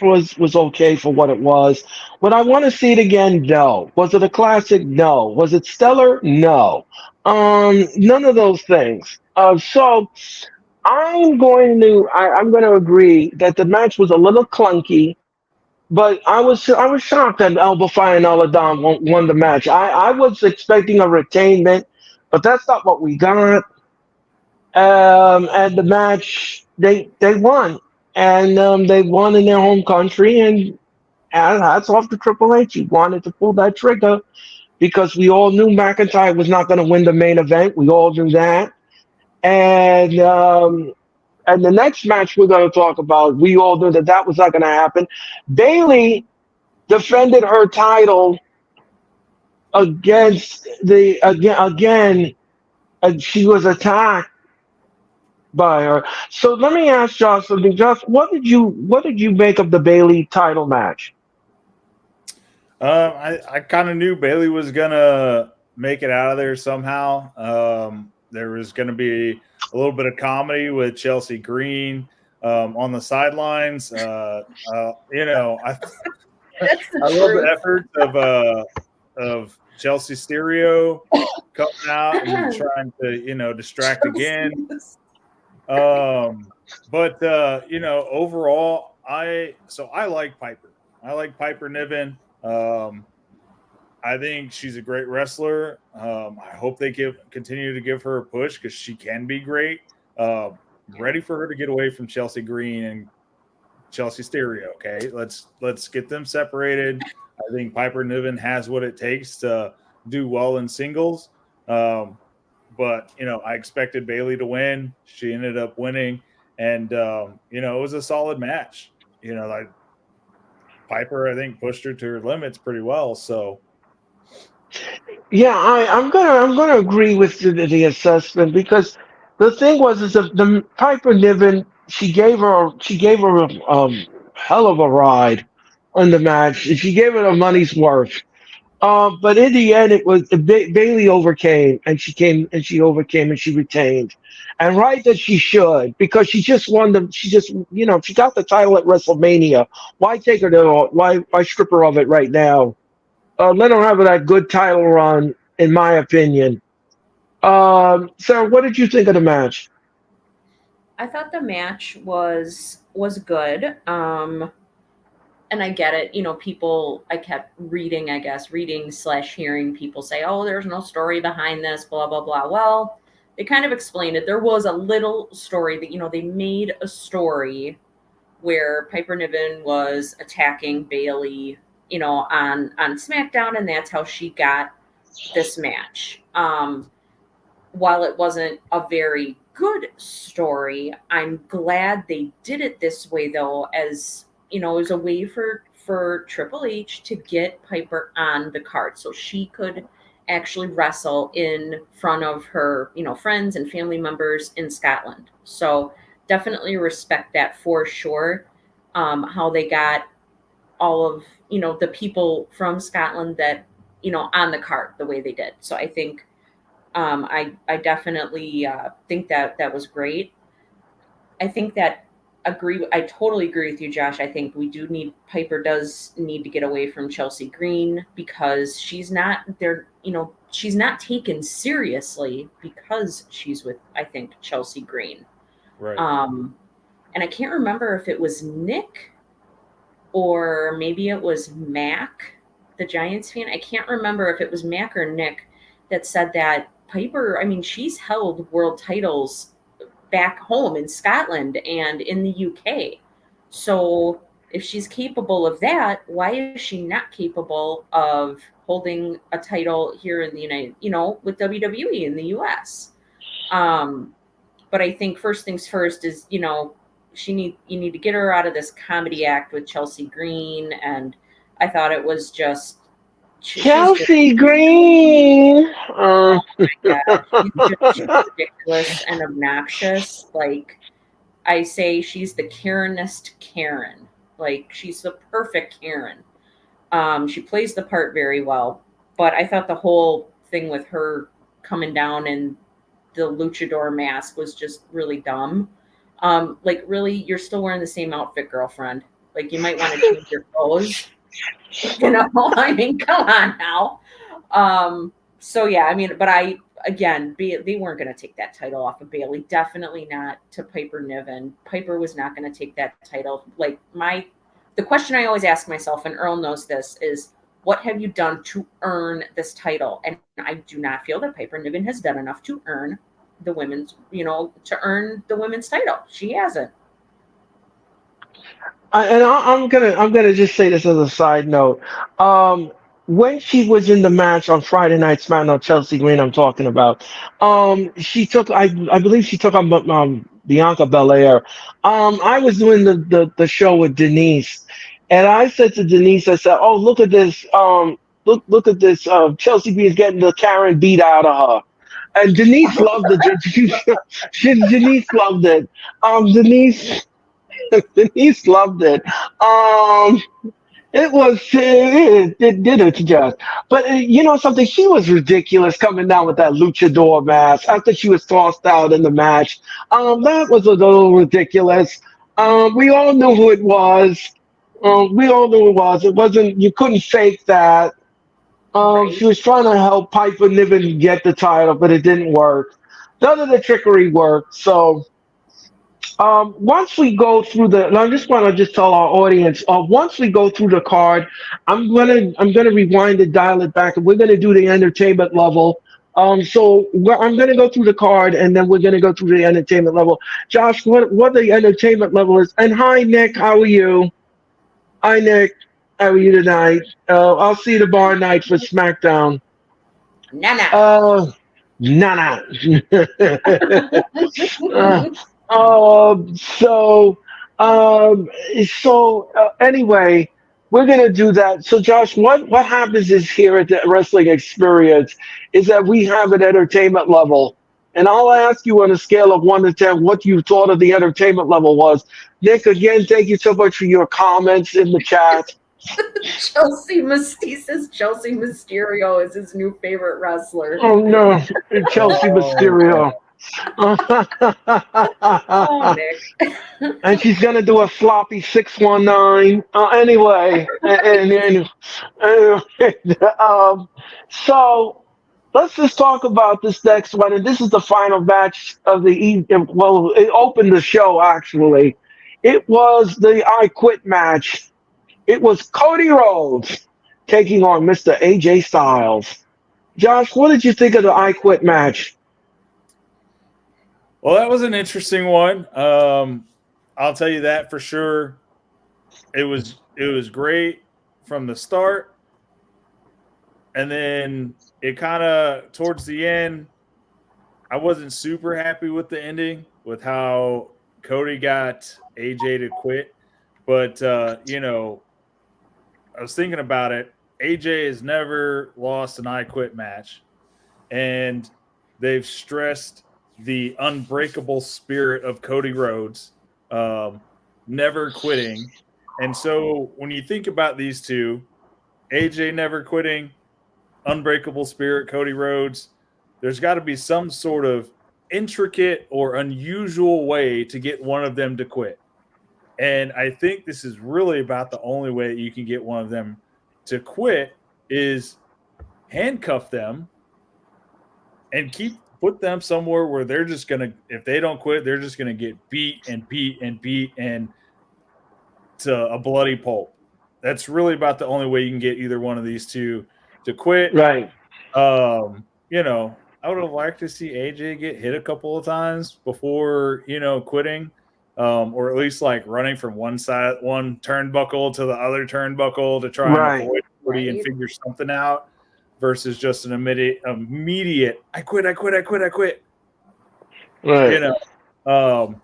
was okay for what it was. Would I want to see it again? No. Was it a classic? No. Was it stellar? No. None of those things. So I'm going to agree that the match was a little clunky. But I was shocked that Alba Fire and Aladon won the match. I was expecting a retainment, but that's not what we got. And the match they won, and they won in their home country. And hats off to Triple H. He wanted to pull that trigger because we all knew McIntyre was not going to win the main event. We all knew that, and And the next match we're going to talk about, we all knew that that was not going to happen. Bailey defended her title against the again. She was attacked by her. So let me ask Josh something. Josh, what did you make of the Bailey title match? I kind of knew Bailey was gonna make it out of there somehow. There was gonna be a little bit of comedy with Chelsea Green on the sidelines. I That's the I love the truth. efforts of Chelsea Stereo coming out and trying to distract again. But overall, I like Piper. I like Piper Niven. I think she's a great wrestler. I hope they continue to give her a push because she can be great. Ready for her to get away from Chelsea Green and Chelsea Stereo. Okay, let's get them separated. I think Piper Niven has what it takes to do well in singles. But I expected Bailey to win. She ended up winning, and it was a solid match. Like Piper, I think pushed her to her limits pretty well. So Yeah, I'm gonna agree with the assessment because the thing was is the Piper Niven she gave her a hell of a ride on the match. She gave her the money's worth. But in the end, it was Bailey overcame, and she overcame, and she retained, and right that she should because she just won the she just she got the title at WrestleMania. Why take her to why strip her of it right now? Let her have that good title run, in my opinion. Sarah, what did you think of the match? I thought the match was good. And I get it. People, I kept reading, I guess, reading slash hearing people say, oh, there's no story behind this, blah, blah, blah. Well, they kind of explained it. There was a little story that, they made a story where Piper Niven was attacking Bailey, on SmackDown, and that's how she got this match. While it wasn't a very good story, I'm glad they did it this way, though, as it was a way for Triple H to get Piper on the card so she could actually wrestle in front of her, friends and family members in Scotland. So definitely respect that for sure. How they got all of, the people from Scotland that, on the card the way they did. So I think I definitely think that was great. I think that I totally agree with you, Josh. I think Piper does need to get away from Chelsea Green because she's not there, she's not taken seriously because she's with, I think, Chelsea Green. right. And I can't remember if it was Nick or maybe it was Mac, the Giants fan. I can't remember if it was Mac or Nick that said that Piper, I mean, she's held world titles back home in Scotland and in the UK. So if she's capable of that, why is she not capable of holding a title here in the with WWE in the US? But I think first things first is, you need to get her out of this comedy act with Chelsea Green. And I thought it was just, she's just, Chelsea Green. oh my God, she's ridiculous and obnoxious. Like, I say she's the Karenest Karen. Like, she's the perfect Karen. She plays the part very well. But I thought the whole thing with her coming down in the luchador mask was just really dumb. Like, really, you're still wearing the same outfit, girlfriend. Like, you might want to change your clothes. I mean, come on now. So yeah, I mean, but they weren't going to take that title off of Bailey. Definitely not to Piper Niven. Piper was not going to take that title. Like, the question I always ask myself, and Earl knows this, is what have you done to earn this title? And I do not feel that Piper Niven has done enough to earn the women's, to earn the women's title. She hasn't. I'm gonna just say this as a side note. When she was in the match on Friday Night SmackDown, Chelsea Green, I'm talking about. She took, I believe she took on Bianca Belair. I was doing the show with Denise, and I said to Denise, I said, "Oh, look at this! Look at this! Chelsea B is getting the Karen beat out of her." And Denise loved it. Denise loved it. Denise Denise loved it. Um, it did it to Jazz. But you know something, she was ridiculous coming down with that luchador mask after she was tossed out in the match. That was a little ridiculous. We all knew who it was. We all knew who it was. It wasn't. You couldn't fake that. Right. She was trying to help Piper Niven get the title, but it didn't work. None of the trickery worked. So once we go through and I just want to just tell our audience, once we go through the card, I'm gonna rewind and dial it back, and we're gonna do the entertainment level. I'm gonna go through the card, and then we're gonna go through the entertainment level. Josh, what the entertainment level is? And hi, Nick, how are you? Hi, Nick, how are you tonight? I'll see you tomorrow night for SmackDown. Nana. Nana. uh, Um, so, um, anyway, we're gonna do that. So, Josh, what happens is here at the Wrestling Experience is that we have an entertainment level, and I'll ask you on a scale of 1 to 10 what you thought of the entertainment level was. Nick, again, thank you so much for your comments in the chat. Chelsea Mysterio is his new favorite wrestler. Oh no, Chelsea Mysterio. Oh, Nick. And she's gonna do a sloppy 619. Anyway, so let's just talk about this next one. And this is the final match of the evening. Well, it opened the show actually. It was the I Quit match. It was Cody Rhodes taking on Mr. AJ Styles. Josh, what did you think of the I Quit match? Well, that was an interesting one. I'll tell you that for sure. It was great from the start, and then it kind of towards the end, I wasn't super happy with the ending, with how Cody got AJ to quit. But you know, I was thinking about it. AJ has never lost an I Quit match, and they've stressed the unbreakable spirit of Cody Rhodes, never quitting. And so when you think about these two, AJ never quitting, unbreakable spirit, Cody Rhodes, there's got to be some sort of intricate or unusual way to get one of them to quit. And I think this is really about the only way that you can get one of them to quit is handcuff them and put them somewhere where they're just going to, if they don't quit, they're just going to get beat and beat and beat and to a bloody pulp. That's really about the only way you can get either one of these two to quit. Right. You know, I would have liked to see AJ get hit a couple of times before, you know, quitting, or at least like running from one turnbuckle to the other turnbuckle to try and avoid Cody and figure something out. Versus just an immediate, I quit. Right. You know,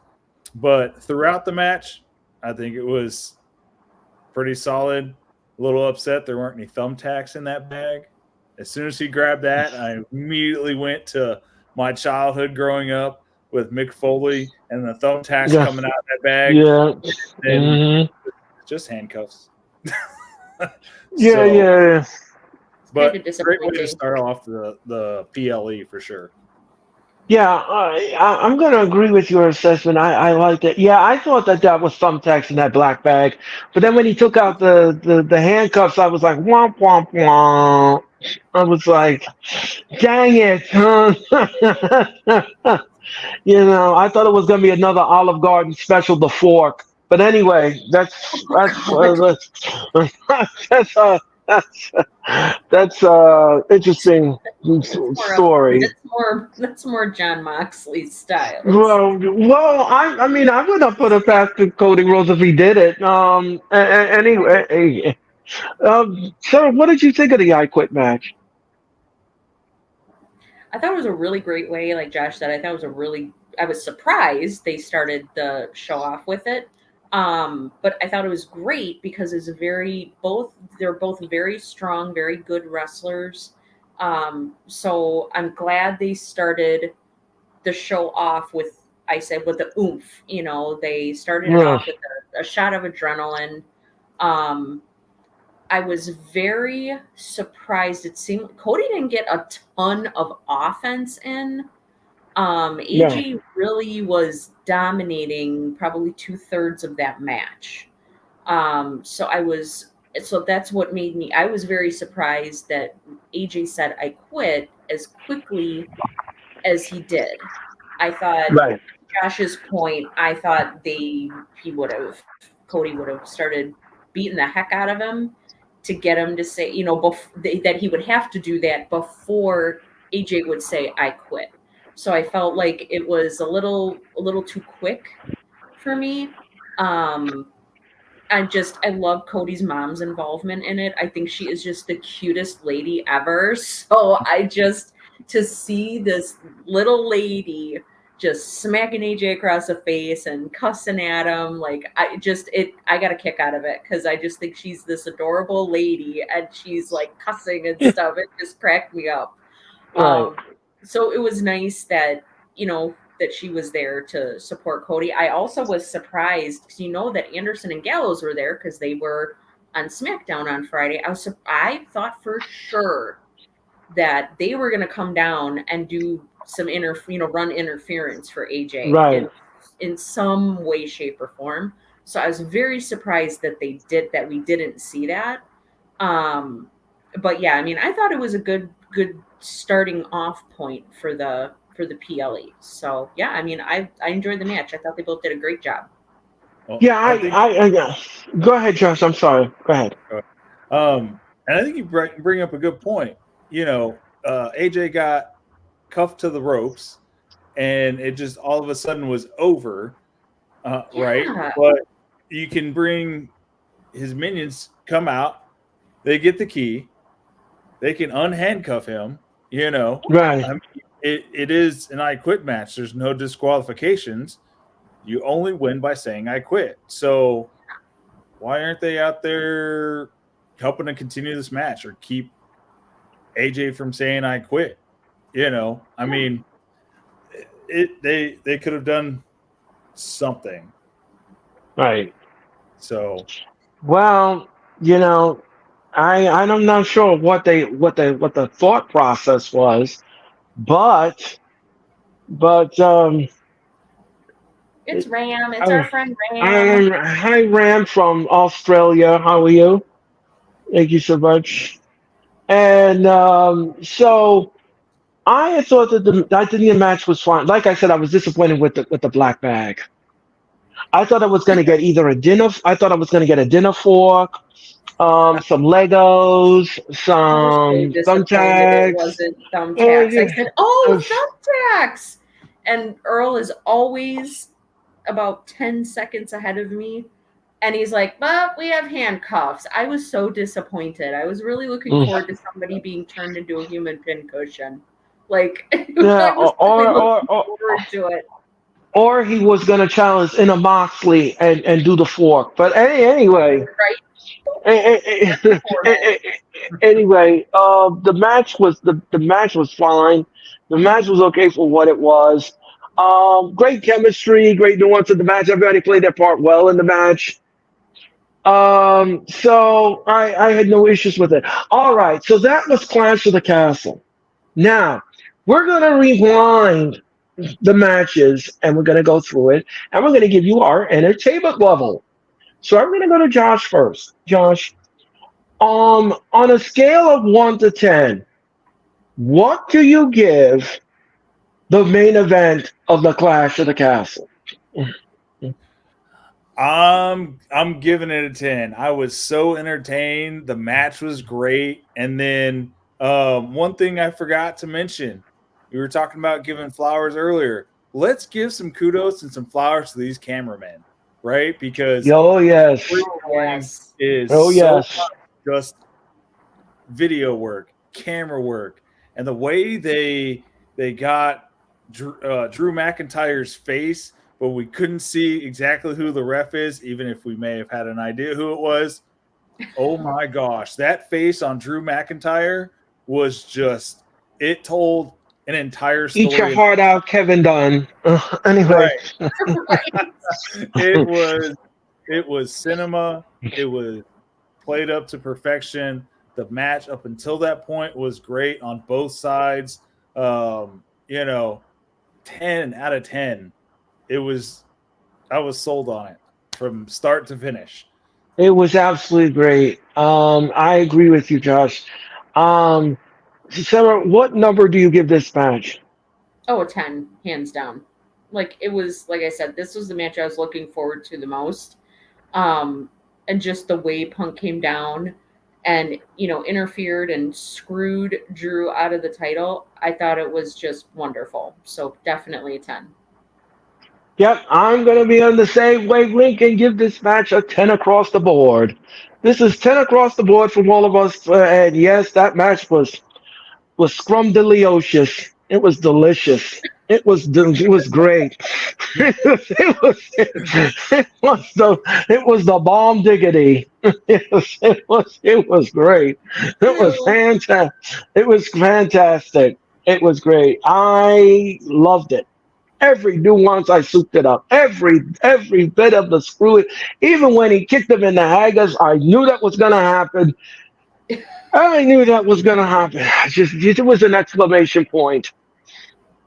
but throughout the match, I think it was pretty solid. A little upset there weren't any thumbtacks in that bag. As soon as he grabbed that, I immediately went to my childhood growing up with Mick Foley and the thumbtacks coming out of that bag. Yeah. And just handcuffs. Yeah. But great way to start off the PLE for sure. Yeah, I'm going to agree with your assessment. I liked it. Yeah, I thought that was thumbtacks in that black bag. But then when he took out the handcuffs, I was like, womp, womp, womp. I was like, dang it. You know, I thought it was going to be another Olive Garden special, The Fork. But anyway, that's interesting story. That's more John Moxley style. Well, I mean, I would have put it past Cody Rhodes if he did it. Anyway, so what did you think of the I Quit match? I thought it was a really great way, like Josh said, I thought it was a really was surprised they started the show off with it. But I thought it was great because it's they're both very strong, very good wrestlers. So I'm glad they started the show off with, I said, with the oomph. They started it Yeah. off with a shot of adrenaline. Um, I was very surprised. It seemed Cody didn't get a ton of offense in. Yeah. AJ really was dominating probably 2/3 of that match. So that's what made me. I was very surprised that AJ said I quit as quickly as he did. I thought Right. Josh's point. I thought Cody would have started beating the heck out of him to get him to say, that he would have to do that before AJ would say I quit. So I felt like it was a little too quick for me. I love Cody's mom's involvement in it. I think she is just the cutest lady ever. So to see this little lady just smacking AJ across the face and cussing at him, like I got a kick out of it because I just think she's this adorable lady and she's like cussing and stuff. It just cracked me up. Right. So it was nice that that she was there to support Cody. I also was surprised because that Anderson and Gallows were there because they were on SmackDown on Friday. I thought for sure that they were going to come down and do some run interference for AJ Right. in some way, shape, or form. So I was very surprised that we didn't see that. But yeah, I mean, I thought it was a good starting off point for the PLE. So yeah, I mean, I enjoyed the match. I thought they both did a great job. Well, Yeah. I think Go ahead, Josh. I'm sorry. Go ahead. and I think you bring up a good point. AJ got cuffed to the ropes, and it just all of a sudden was over, right? Yeah. But you can bring his minions come out, they get the key, they can unhandcuff him. Right. I mean, it is an I quit match. There's no disqualifications. You only win by saying I quit. So why aren't they out there helping to continue this match or keep AJ from saying I quit? I mean, they could have done something. Right. So Well, I'm not sure what the thought process was, but It's Ram. It's our I, friend Ram. hi Ram from Australia. How are you? Thank you so much. And so I thought I think the match was fine. Like I said, I was disappointed with the black bag. I thought I was going to get either a dinner. I thought I was going to get a dinner fork, some Legos, I was so some disappointed it thumbtacks. wasn't thumbtacks. I Yeah. said, Uh, "Oh, thumbtacks!" And Earl is always about 10 seconds ahead of me. And he's like, "But we have handcuffs." I was so disappointed. I was really looking mm. forward to somebody being turned into a human pincushion. Like, Yeah, I was really looking forward to it. or he was going to challenge in a Moxley and do the fork. But anyway, anyway, the match was fine. The match was okay for what it was. Great chemistry, great nuance of the match. Everybody played their part well in the match. So I had no issues with it. All right, so that was Clash of the Castle. Now we're gonna rewind the matches and we're gonna go through it and we're gonna give you our entertainment level. So I'm gonna go to Josh first. Josh, on a scale of 1 to 10, what do you give the main event of the Clash of the Castle? I'm giving it a 10. I was so entertained. The match was great. And then one thing I forgot to mention, we were talking about giving flowers earlier. Let's give some kudos and some flowers to these cameramen, right? Because Oh yes, Yes. is oh so yes, much just video work, camera work, and the way they got Drew McIntyre's face, but we couldn't see exactly who the ref is, even if we may have had an idea who it was. Oh my gosh, that face on Drew McIntyre was just, it told an entire Eat your story. heart out, Kevin Dunn. Anyway. Right. Right. It was cinema. It was played up to perfection. The match up until that point was great on both sides. 10 out of 10. I was sold on it from start to finish. It was absolutely great. I agree with you, Josh. Um, Sarah, what number do you give this match? Oh, a 10, hands down. Like, it was, like I said, this was the match I was looking forward to the most. And just the way Punk came down and, interfered and screwed Drew out of the title, I thought it was just wonderful. So definitely a 10. Yep, I'm going to be on the same wavelength and give this match a 10 across the board. This is 10 across the board from all of us. And yes, that match was scrumdiddlyocious. It was delicious. It was great. It was the bomb diggity. It was great. It was fantastic. It was fantastic. It was great. I loved it. Every nuance I souped it up. Every bit of the screw. Even when he kicked him in the haggis, I knew that was gonna happen. I knew that was gonna happen. It was an exclamation point.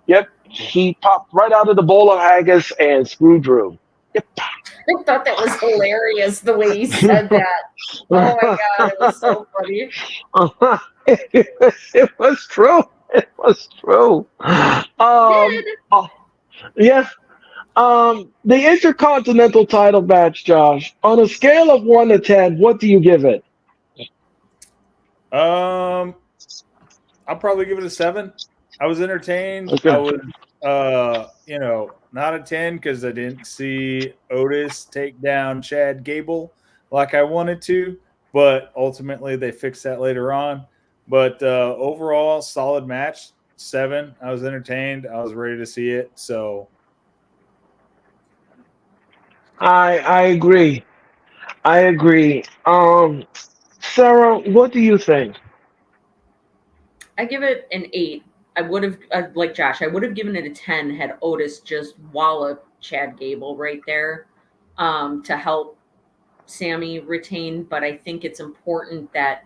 Yep, he popped right out of the bowl of haggis and screwed Drew. Yep. I thought that was hilarious the way he said that. Oh my God, it was so funny. It was true. It was true. Did. Yeah. The Intercontinental title match, Josh. On a scale of 1 to 10, what do you give it? I'll probably give it a 7. I was entertained. Okay. I was, not a 10 because I didn't see Otis take down Chad Gable like I wanted to, but ultimately they fixed that later on. But overall, solid match. 7. I was entertained. I was ready to see it. So I agree. I agree. Sarah, what do you think? I give it an 8. I would have, like Josh, I would have given it a 10 had Otis just walloped Chad Gable right there to help Sammy retain. But I think it's important that,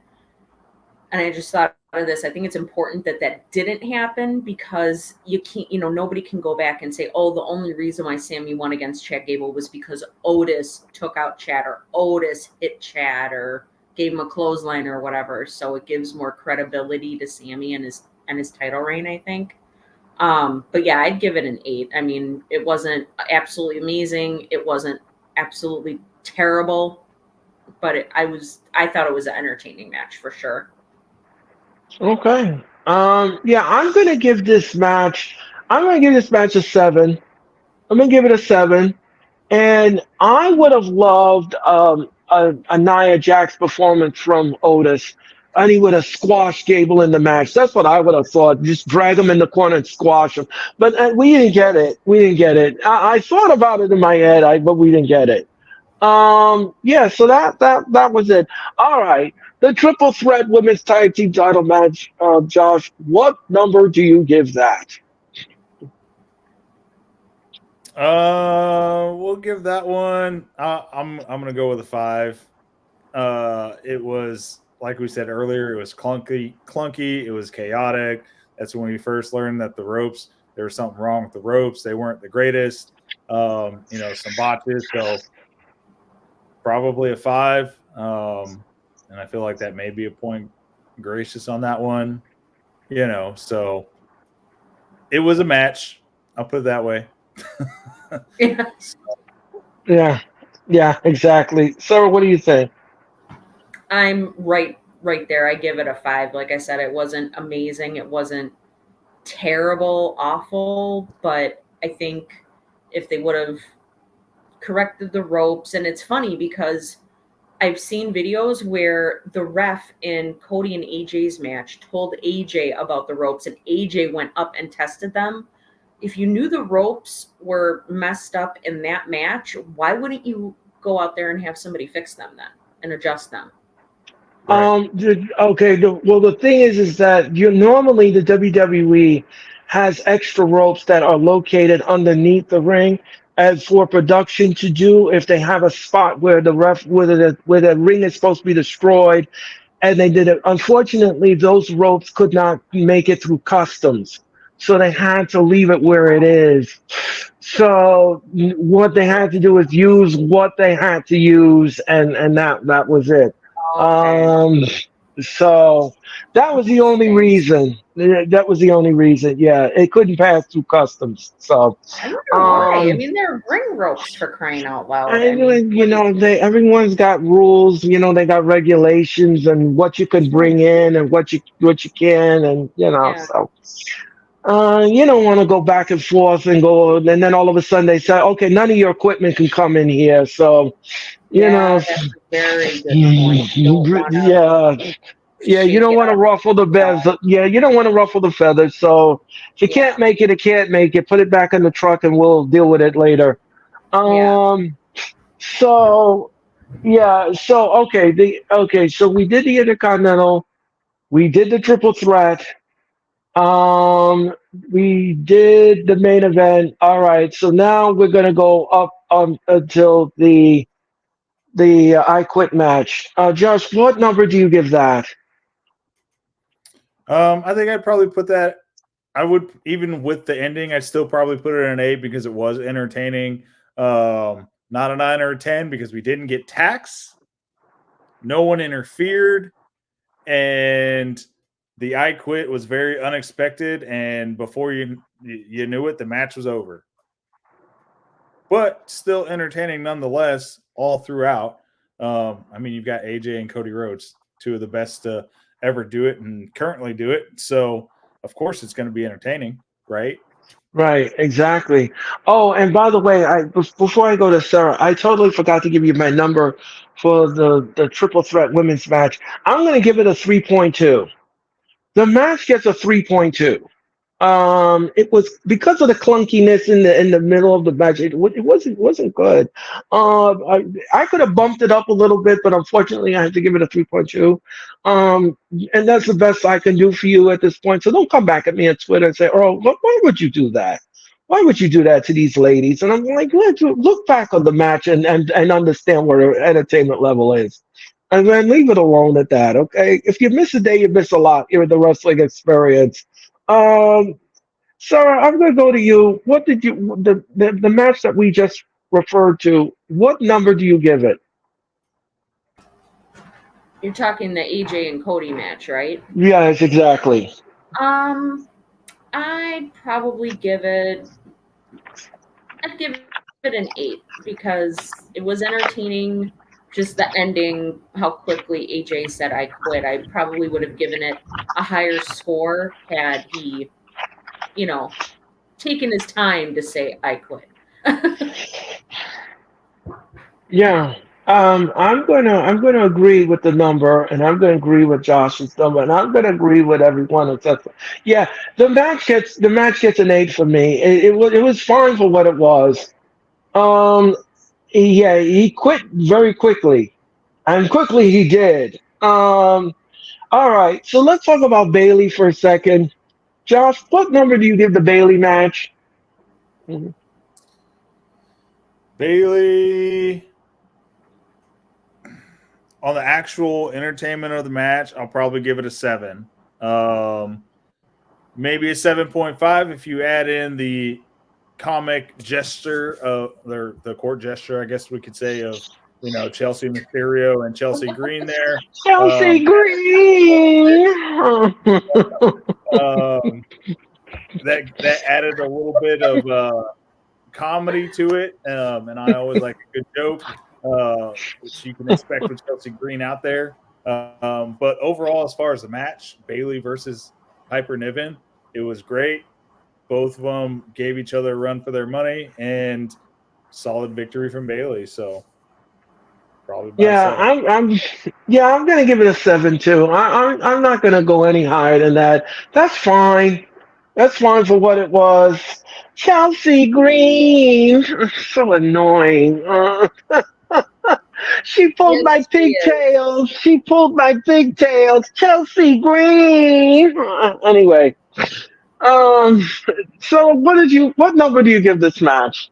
and I just thought of this, I think it's important that that didn't happen because you can't, nobody can go back and say, oh, the only reason why Sammy won against Chad Gable was because Otis took out Chad or Otis hit Chad or gave him a clothesline or whatever. So it gives more credibility to Sammy and his title reign, I think. But yeah, I'd give it an 8. I mean, it wasn't absolutely amazing. It wasn't absolutely terrible, but I thought it was an entertaining match for sure. Okay. Yeah, I'm gonna give this match a 7. I'm gonna give it a 7. And I would have loved a Nia Jax performance from Otis, and he would have squashed Gable in the match. That's what I would have thought. Just drag him in the corner and squash him. But we didn't get it. We didn't get it. I thought about it in my head, but we didn't get it. Yeah. So that was it. All right. The triple threat women's tag team title match, Josh. What number do you give that? We'll give that one. I'm gonna go with a 5. It was, like we said earlier, it was clunky. It was chaotic. That's when we first learned that there was something wrong with the ropes. They weren't the greatest. Some botches. So probably a 5. And I feel like that may be a point gracious on that one. So it was a match. I'll put it that way. Yeah. Yeah. Exactly. Sarah, what do you think? I'm right there. I give it a 5. Like I said, it wasn't amazing. It wasn't terrible, awful, but I think if they would have corrected the ropes, and it's funny because I've seen videos where the ref in Cody and AJ's match told AJ about the ropes, and AJ went up and tested them. if you knew the ropes were messed up in that match, why wouldn't you go out there and have somebody fix them then and adjust them? Right. Okay. Well, the thing is that you normally the WWE has extra ropes that are located underneath the ring as for production to do if they have a spot where where the ring is supposed to be destroyed, and they did it. Unfortunately, those ropes could not make it through customs, so they had to leave it where it is. So what they had to do is use what they had to use, and that was it. Okay. Um, so that was the only Stinks. reason. That was the only reason. Yeah, it couldn't pass through customs. So, I wonder why. I um, mean, they're ring ropes for crying out loud. I I mean, mean, what is they everyone's got rules. They got regulations and what you can right? bring in and what you can, and Yeah, so. You don't want to go back and forth and then all of a sudden they say, okay, none of your equipment can come in here. So, you know, yeah, that's a very good point. You don't want to yeah, yeah, you shake don't it want to up. ruffle the No. feathers. Yeah, you don't want to ruffle the feathers. So if you can't Yeah, make it, it can't make it. Put it back in the truck and we'll deal with it later. yeah. Um, so yeah, so so we did the Intercontinental, we did the Triple Threat. Um, we did the main event. All right, so now we're gonna go up until the I Quit match. Josh, what number do you give that? I think I'd probably put that. I would, even with the ending, I'd still probably put it an 8 because it was entertaining. Not a 9 or a 10 because we didn't get tax. No one interfered, and the I Quit was very unexpected. And before you knew it, the match was over. But still entertaining nonetheless, all throughout. I mean, you've got AJ and Cody Rhodes, two of the best to ever do it and currently do it. So, of course, it's going to be entertaining, right? Right, exactly. Oh, and by the way, before I go to Sarah, I totally forgot to give you my number for the triple threat women's match. I'm going to give it a 3.2. The match gets a 3.2. It was because of the clunkiness in the middle of the match. It wasn't good. I could have bumped it up a little bit, but unfortunately, I had to give it a 3.2. And that's the best I can do for you at this point. So don't come back at me on Twitter and say, "Earl, why would you do that? Why would you do that to these ladies?" And I'm like, look back on the match and understand where the entertainment level is. And then leave it alone at that, okay? If you miss a day, you miss a lot. You're in the wrestling experience. Um, Sarah, I'm going to go to you. What did you the match that we just referred to? What number do you give it? You're talking the AJ and Cody match, right? Yes, exactly. Um, I'd probably give it. I'd give it an 8 because it was entertaining. Just the ending, how quickly AJ said "I quit." I probably would have given it a higher score had he, you know, taken his time to say "I quit." Yeah. I'm gonna agree with the number, and I'm gonna agree with Josh's number, and I'm gonna agree with everyone except yeah. The match gets an 8 for me. It was fine for what it was. Um, yeah, he quit very quickly, and quickly he did. All right, so let's talk about Bailey for a second. Josh, what number do you give the Bailey match? Mhm. Bailey, on the actual entertainment of the match, I'll probably give it a 7. Maybe a 7.5 if you add in the comic gesture of the court gesture, I guess we could say, of Chelsea Mysterio and Chelsea Green there. Chelsea Um, Green. um, that added a little bit of comedy to it, and I always like a good joke, which you can expect with Chelsea Green out there. But overall, as far as the match, Bailey versus Piper Niven, it was great. Both of them gave each other a run for their money, and solid victory from Bailey. So probably about a Yeah, 7. I'm gonna give it a 7 too. I'm not gonna go any higher than that. That's fine. That's fine for what it was. Chelsea Green. So annoying. She pulled my Yes, she is. pigtails. She pulled my pigtails. Chelsea Green. Anyway, um, so what number do you give this match?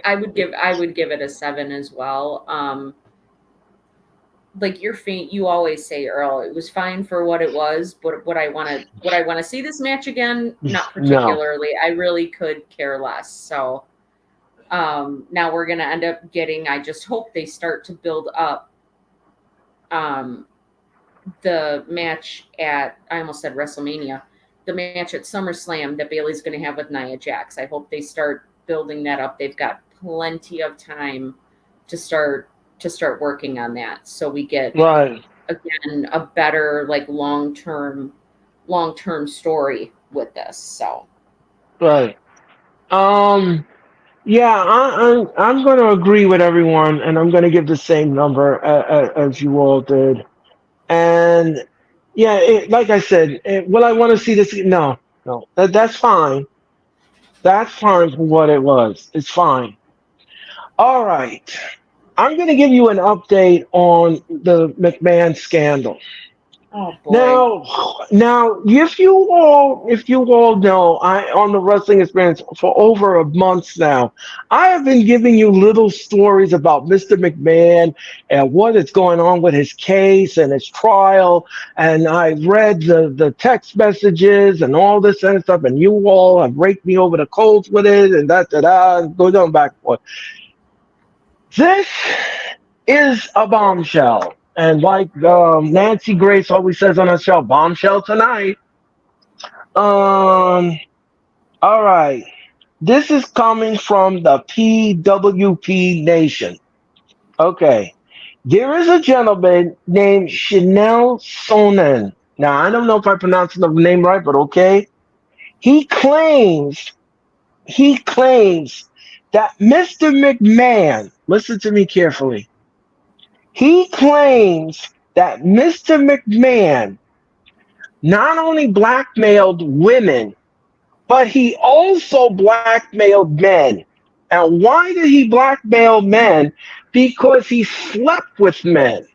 I would give it a 7 as well. Like you always say, Earl, it was fine for what it was, but would I want to see this match again? Not No. particularly. I really could care less. So now we're gonna end up getting. I just hope they start to build up the match at. I almost said WrestleMania. The match at SummerSlam that Bayley's going to have with Nia Jax. I hope they start building that up. They've got plenty of time to start working on that, so we get Right. again a better like long term story with this. So Right. Yeah, I'm going to agree with everyone, and I'm going to give the same number as you all did. And yeah, like I said, will I want to see this? No, no, that's fine. That's fine for what it was. It's fine. All right. I'm going to give you an update on the McMahon scandal. oh boy, Now, if you all know, I on the wrestling experience for over a month now, I have been giving you little stories about Mr. McMahon and what is going on with his case and his trial, and I read the text messages and all this and stuff, and you all have raked me over the coals with it, and goes on back and forth. This is a bombshell. And like Nancy Grace always says on her show, bombshell tonight. All right. This is coming from the PWP Nation. Okay. There is a gentleman named Chanel Sonnen. Now, I don't know if I pronounced the name right, but okay. He claims that Mr. McMahon, listen to me carefully. He claims that Mr. McMahon not only blackmailed women, but he also blackmailed men. And why did he blackmail men? Because he slept with men.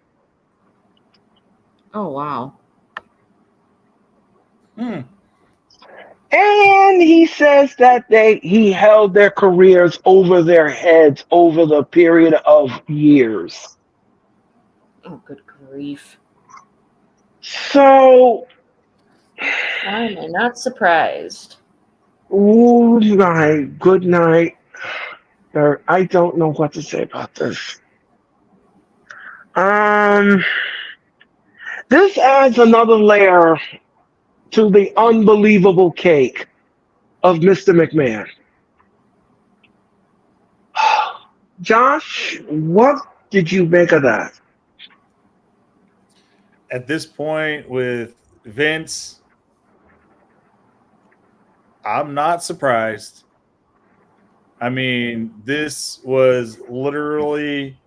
oh wow, And he says that he held their careers over their heads over the period of years. oh good grief. So, I'm not surprised. ooh, good night. I don't know what to say about this. This adds another layer to the unbelievable cake of Mr. McMahon. Josh, what did you make of that? At this point with Vince, I'm not surprised. I mean, this was literally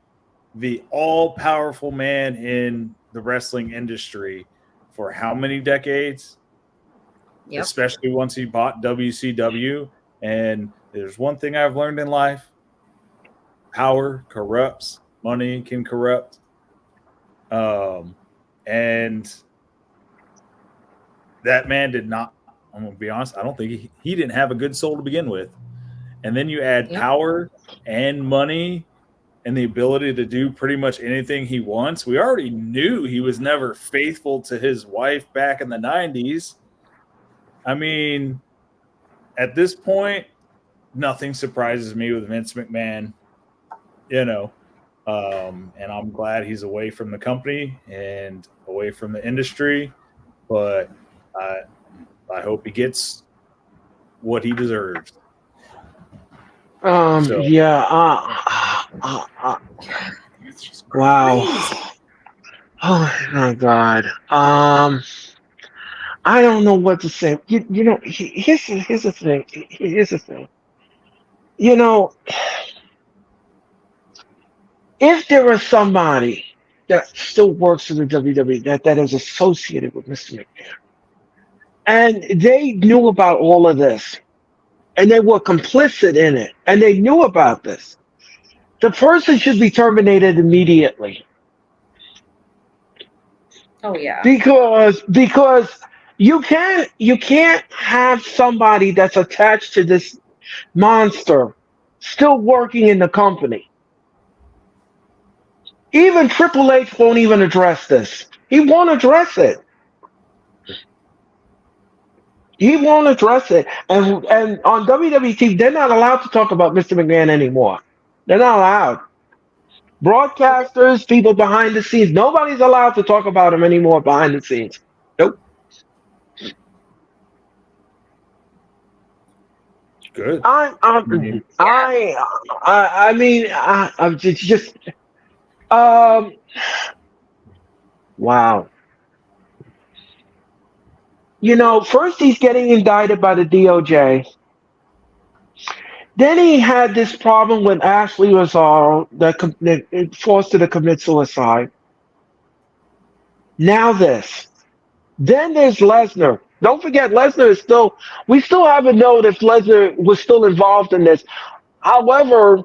the all-powerful man in the wrestling industry for how many decades? Yep. Especially once he bought WCW. And there's one thing I've learned in life: power corrupts, money can corrupt. And that man did not, I'm going to be honest, I don't think he didn't have a good soul to begin with. And then you add power and money and the ability to do pretty much anything he wants. We already knew he was never faithful to his wife back in the 90s. I mean, at this point, nothing surprises me with Vince McMahon, and I'm glad he's away from the company and away from the industry, but I hope he gets what he deserves. Yeah. That's just Wow. crazy. Oh my God. I don't know what to say. Here's the thing. Here's the thing. If there was somebody that still works for the WWE that is associated with Mr. McMahon, and they knew about all of this, and they were complicit in it, and they knew about this, the person should be terminated immediately. Oh yeah. Because you can't have somebody that's attached to this monster still working in the company. Even Triple H won't even address this. He won't address it. He won't address it. And on WWE, they're not allowed to talk about Mr. McMahon anymore. They're not allowed. Broadcasters, people behind the scenes, nobody's allowed to talk about him anymore behind the scenes. Nope. Good. I mean, it's just, um, wow. First he's getting indicted by the DOJ. Then he had this problem with Ashley Rizal that forced her to commit suicide. Now this. Then there's Lesnar. Don't forget, Lesnar is still. We still haven't known if Lesnar was still involved in this. However,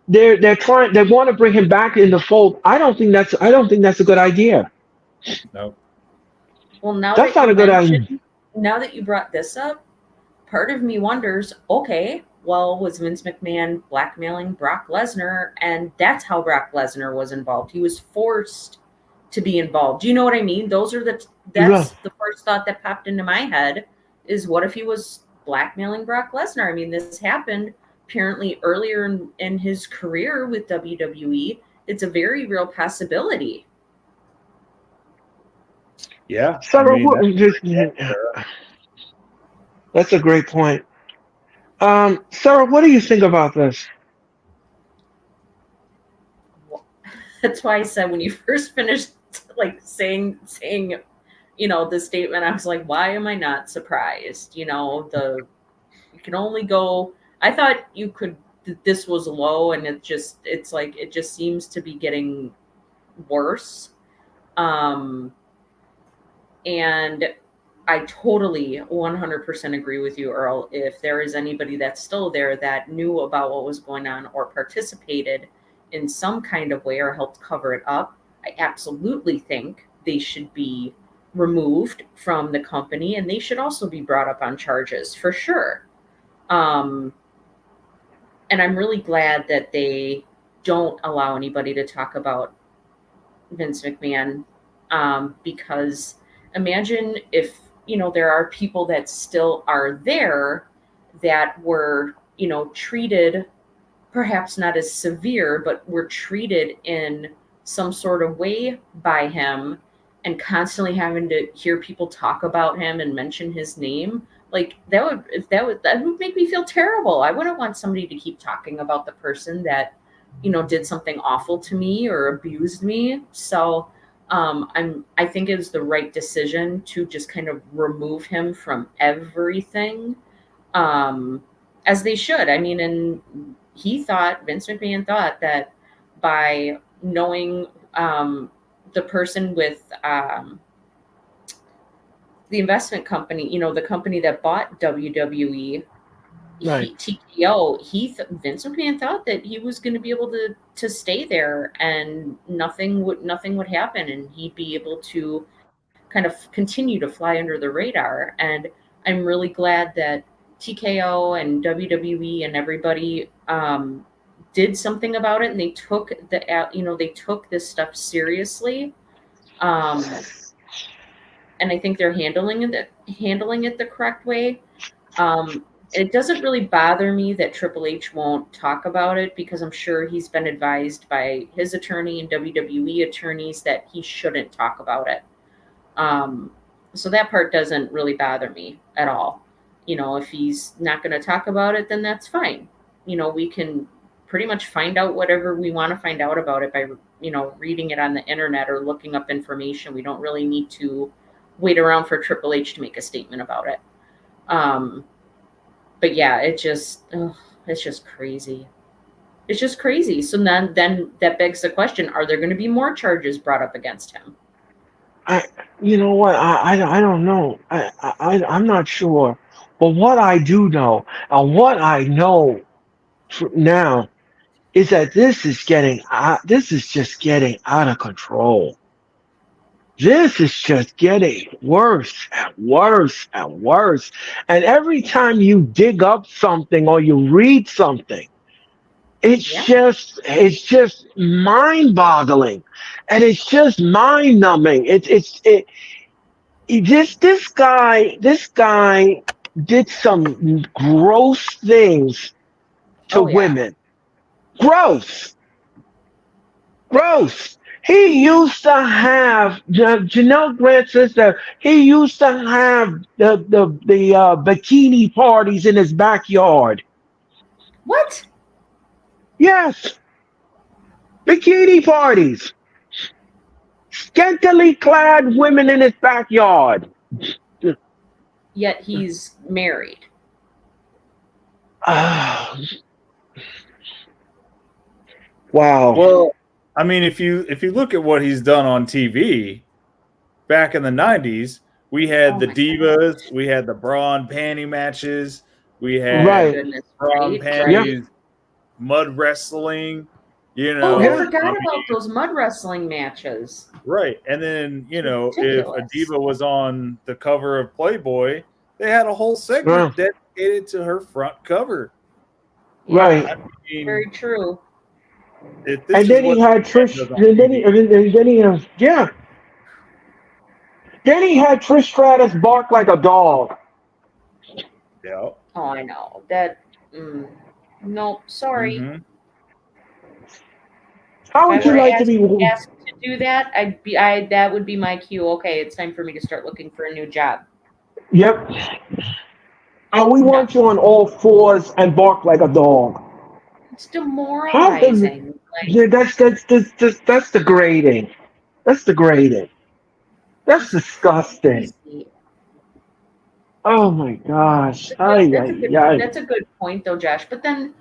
they're trying. They want to bring him back in the fold. I don't think that's a good idea. No. Well, That's not a good idea. Now that you brought this up, part of me wonders, okay, well, was Vince McMahon blackmailing Brock Lesnar, and that's how Brock Lesnar was involved? He was forced to be involved. Do you know what I mean? That's the first thought that popped into my head, is what if he was blackmailing Brock Lesnar? I mean, this happened apparently earlier in his career with WWE. It's a very real possibility. Yeah. Sarah, that's a great point. Sarah, what do you think about this? That's why I said when you first finished saying the statement, I was like, why am I not surprised? You can only go. I thought this was low, and it just seems to be getting worse. And I totally 100% agree with you, Earl. If there is anybody that's still there that knew about what was going on or participated in some kind of way or helped cover it up, I absolutely think they should be removed from the company, and they should also be brought up on charges for sure. And I'm really glad that they don't allow anybody to talk about Vince McMahon, because imagine if there are people that still are there that were treated perhaps not as severe, but were treated in some sort of way by him, and constantly having to hear people talk about him and mention his name. Like that would make me feel terrible. I wouldn't want somebody to keep talking about the person that did something awful to me or abused me. So I think it was the right decision to just kind of remove him from everything, as they should. I mean, and Vince McMahon thought that by knowing the person with the investment company, the company that bought WWE, Right. TKO, Vince McMahon thought that he was going to be able to stay there, and nothing would happen, and he'd be able to kind of continue to fly under the radar. And I'm really glad that TKO and WWE and everybody did something about it, and they took they took this stuff seriously. And I think they're handling it the correct way. It doesn't really bother me that Triple H won't talk about it, because I'm sure he's been advised by his attorney and WWE attorneys that he shouldn't talk about it. So that part doesn't really bother me at all. If he's not going to talk about it, then that's fine. We can pretty much find out whatever we want to find out about it by, reading it on the internet or looking up information. We don't really need to wait around for Triple H to make a statement about it. But yeah, it's just crazy. It's just crazy. So then that begs the question: are there going to be more charges brought up against him? You know what? I don't know. I'm not sure. But what I do know, and what I know now, is that this is just getting out of control. This is just getting worse and worse and worse. And every time you dig up something or you read something, Yeah. it's just mind boggling, and it's just mind numbing. This guy did some gross things to Oh yeah. women. Gross, gross. He used to have Janelle Grant says that he used to have the bikini parties in his backyard. What? Yes, bikini parties. Scantily clad women in his backyard. Yet he's married. Ah, wow. Well, I mean, if you look at what he's done on TV back in the '90s, we had Oh the my divas, we had the bra and panty matches, we my had Right. goodness, bra and right? Yeah. Right. panties, mud wrestling. Oh, I Yeah. I forgot about mean, those mud wrestling matches. right. And then if a Ridiculous. diva was on the cover of Playboy, they had a whole Yeah. segment dedicated to her front cover. Yeah, Right. I mean, very true. if this And is then he what had the man Trish. does on And then TV, yeah. Then he had Trish Stratus bark like a dog. yeah. Oh, I know that. Mm, nope. Sorry. Hmm. How If I would you were like to be? asked to do that, that would be my cue. Okay, it's time for me to start looking for a new job. Yep. We No, want you on all fours and bark like a dog. it's How the? demoralizing. Like, Yeah, that's degrading. That's degrading. That's just disgusting. crazy. Oh my gosh. Ay, That's a ay, good. ay. That's a good point, though, Josh. But then,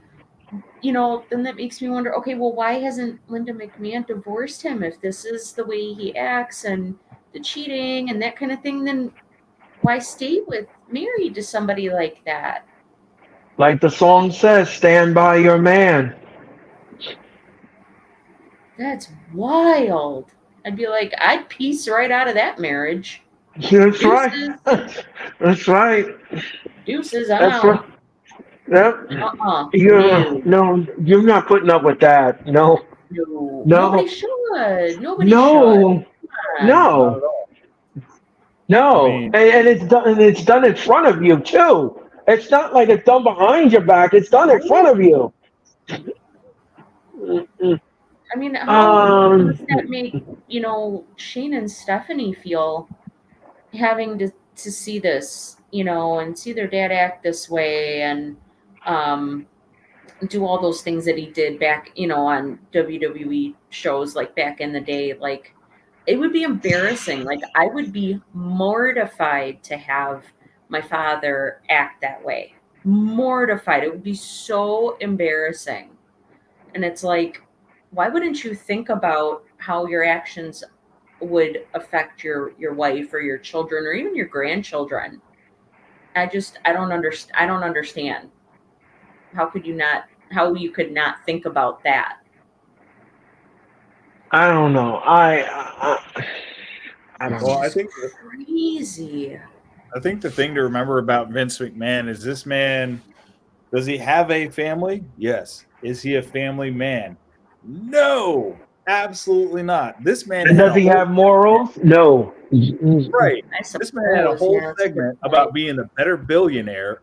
then that makes me wonder. Okay, well, why hasn't Linda McMahon divorced him? If this is the way he acts and the cheating and that kind of thing, then why stay with married to somebody like that? Like the song says, stand by your man. That's wild. I'd be like, I'd piece right out of that marriage. That's right. Deuces, That's right. deuces, I'm That's right. out. Yep. No, No, you're not putting up with that. No, no. Nobody no, should. Nobody should. no, Come on. Not no, at all. I no. mean, And it's done in front of you too. It's not like it's done behind your back. It's done in front of you. Mm-mm. I mean, how Um, must that make, Shane and Stephanie feel having to see this, and see their dad act this way and um do all those things that he did back, on WWE shows like back in the day. Like it would be embarrassing. Like I would be mortified to have my father act that way. Mortified. It would be so embarrassing. And it's like, why wouldn't you think about how your actions would affect your wife or your children or even your grandchildren? I don't understand. How you could not think about that. I don't know. I don't That's well, know. just crazy. I think the thing to remember about Vince McMahon is this man. Does he have a family? Yes. Is he a family man? No, absolutely not. This man And had does a he whole have morals? No. right. I This man had a suppose, whole yeah, that's a good segment point. about being a better billionaire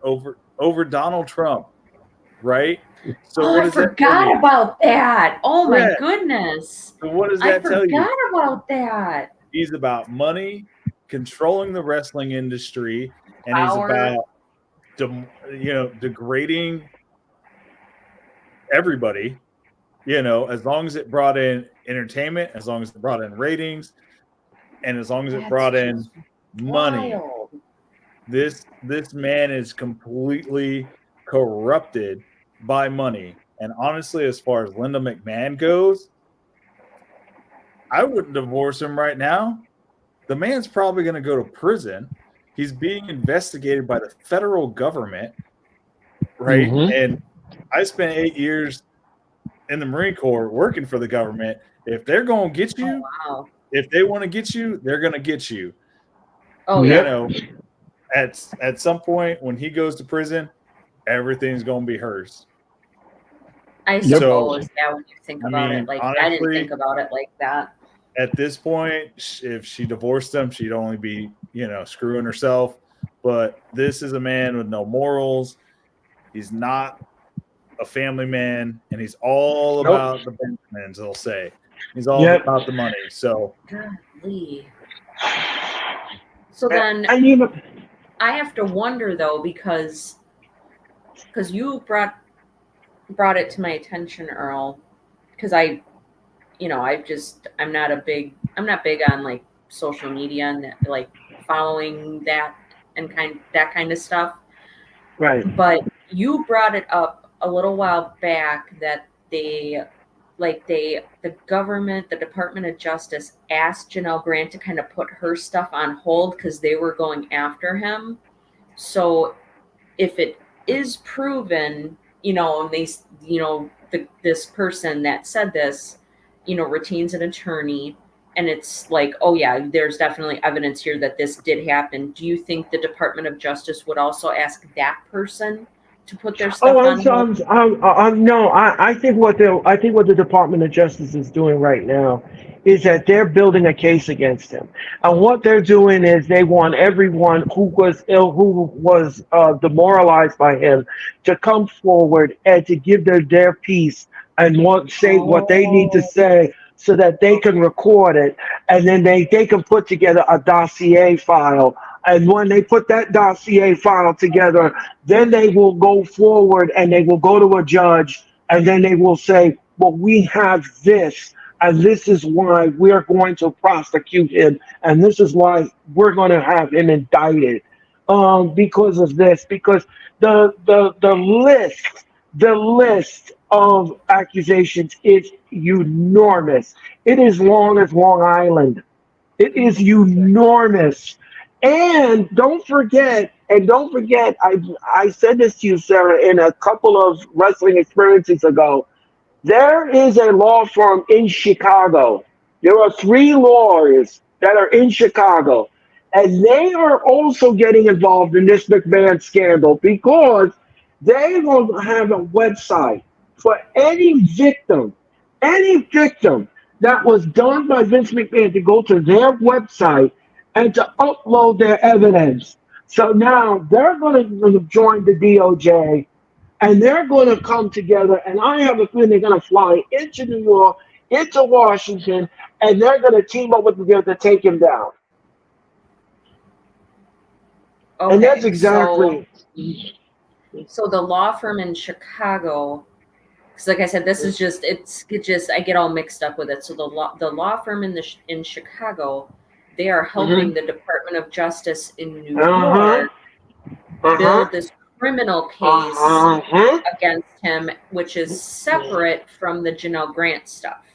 over Donald Trump, right? So Oh, what I does that tell forgot you? about that. Oh my Yeah. goodness. So what does I that tell you? forgot about that. He's about money, controlling the wrestling industry, and he's Power. about degrading everybody. As long as it brought in entertainment, as long as it brought in ratings, and as long as it That's brought in just money, wild. this man is completely corrupted by money. And honestly, as far as Linda McMahon goes, I wouldn't divorce him right now. The man's probably going to go to prison. He's being investigated by the federal government, right? Mm-hmm. And I spent 8 years in the Marine Corps working for the government. If they're going to get you, Wow. if they want to get you, they're going to get you. Oh Yep. You know, at some point when he goes to prison, everything's going to be hers. I Yep. suppose. Yeah, when you think I about mean, it, like I didn't honestly, think about it like that. at this point, if she divorced him, she'd only be, screwing herself. But this is a man with no morals. He's not a family man, and he's all Nope. about the Benjamins, they'll say. He's all Yep. about the money. So, Golly. So then And even I have to wonder though, because you brought it to my attention, Earl, because I'm not big on like social media and like following that and that kind of stuff. right. But you brought it up a little while back that the government, the Department of Justice asked Janelle Grant to kind of put her stuff on hold because they were going after him. So if it is proven, and they, this person that said this, retains an attorney, and it's like, oh yeah, there's definitely evidence here that this did happen. Do you think the Department of Justice would also ask that person to put their stuff Oh, on hold? no. I think what the Department of Justice is doing right now is that they're building a case against him, and what they're doing is they want everyone who was ill, who was demoralized by him, to come forward and to give their piece and say what they need to Oh, say, so that they can okay. record it, and then they can put together a dossier file. And when they put that dossier file together, then they will go forward and they will go to a judge, and then they will say, well, we have this, and this is why we're going to prosecute him, and this is why we're going to have him indicted, because of this, because the list of accusations is enormous. It is long as Long Island. It is enormous. And don't forget, I said this to you, Sarah, in a couple of wrestling experiences ago. There is a law firm in Chicago. There are three lawyers that are in Chicago, and they are also getting involved in this McMahon scandal because they will have a website for any victim that was done by Vince McMahon, to go to their website and to upload their evidence. So now they're going to join the DOJ, and they're going to come together. And I have a feeling they're going to fly into New York, into Washington, and they're going to team up with together to take him down. And that's Okay. exactly. So the law firm in Chicago, because like I said, this is just I get all mixed up with it. So the law firm in Chicago, they are helping Mhm. the Department of Justice in New Uh-huh. York Uh-huh. build this criminal case Uh-huh. against him, which is separate from the Janelle Grant stuff.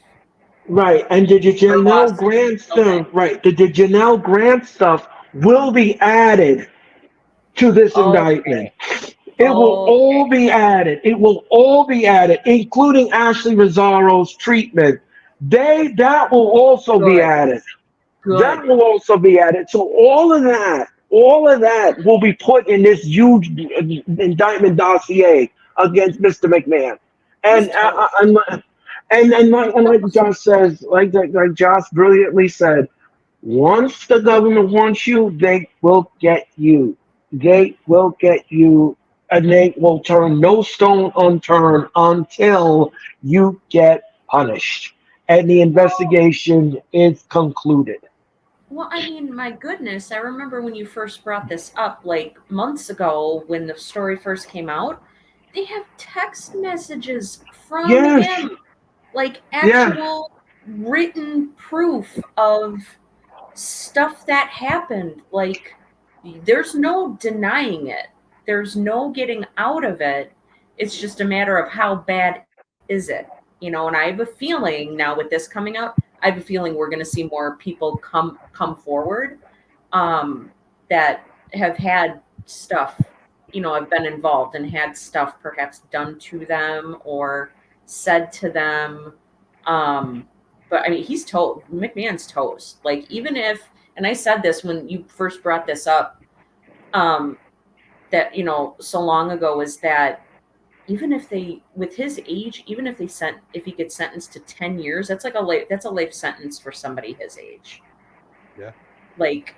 Right. And the Or Janelle lawsuit. Grant Okay. stuff, right. The Janelle Grant stuff will be added to this indictment. Okay. It will Okay. all be added. It will all be added, including Ashley Rozzaro's treatment. That will also be Good. added. That Good. will also be added. So all of that will be put in this huge indictment dossier against Mr. McMahon. He's And toast. like Josh says, like Josh brilliantly said, once the government wants you, they will get you. They will get you, and they will turn no stone unturned until you get punished and the Well, investigation is concluded. Well, I mean, my goodness, I remember when you first brought this up, like months ago when the story first came out, they have text messages from Yes, him, like yes. actual written proof of stuff that happened. Like, there's no denying it, there's no getting out of it. It's just a matter of how bad is it, and I have a feeling now with this coming up, I have a feeling we're going to see more people come forward, um, that have had stuff, have been involved and had stuff perhaps done to them or said to them. But I mean, he's McMahon's toast. Like, even if, and I said this when you first brought this up, that, so long ago, is that even if they, with his age, even if if he gets sentenced to 10 years, that's a life sentence for somebody his age. Yeah. Like,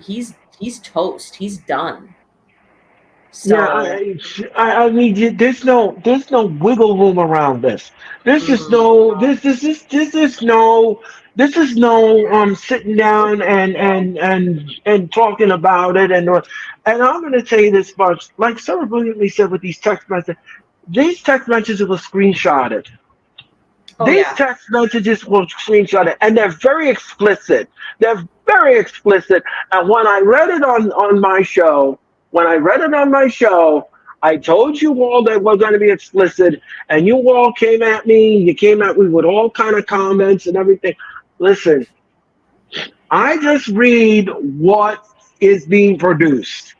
he's toast. He's done. So, Yeah, I mean, there's no wiggle room around this. There's just no this is no sitting down and talking about it, and I'm going to tell you this much, like Sarah brilliantly said with these text messages. These text messages were screenshotted. oh These yeah, text messages were screenshotted, and they're very explicit. They're very explicit. And when I read it on my show, I told you all that we're going to be explicit, and you all came at me. You came at me with all kind of comments and everything. Listen, I just read what is being produced.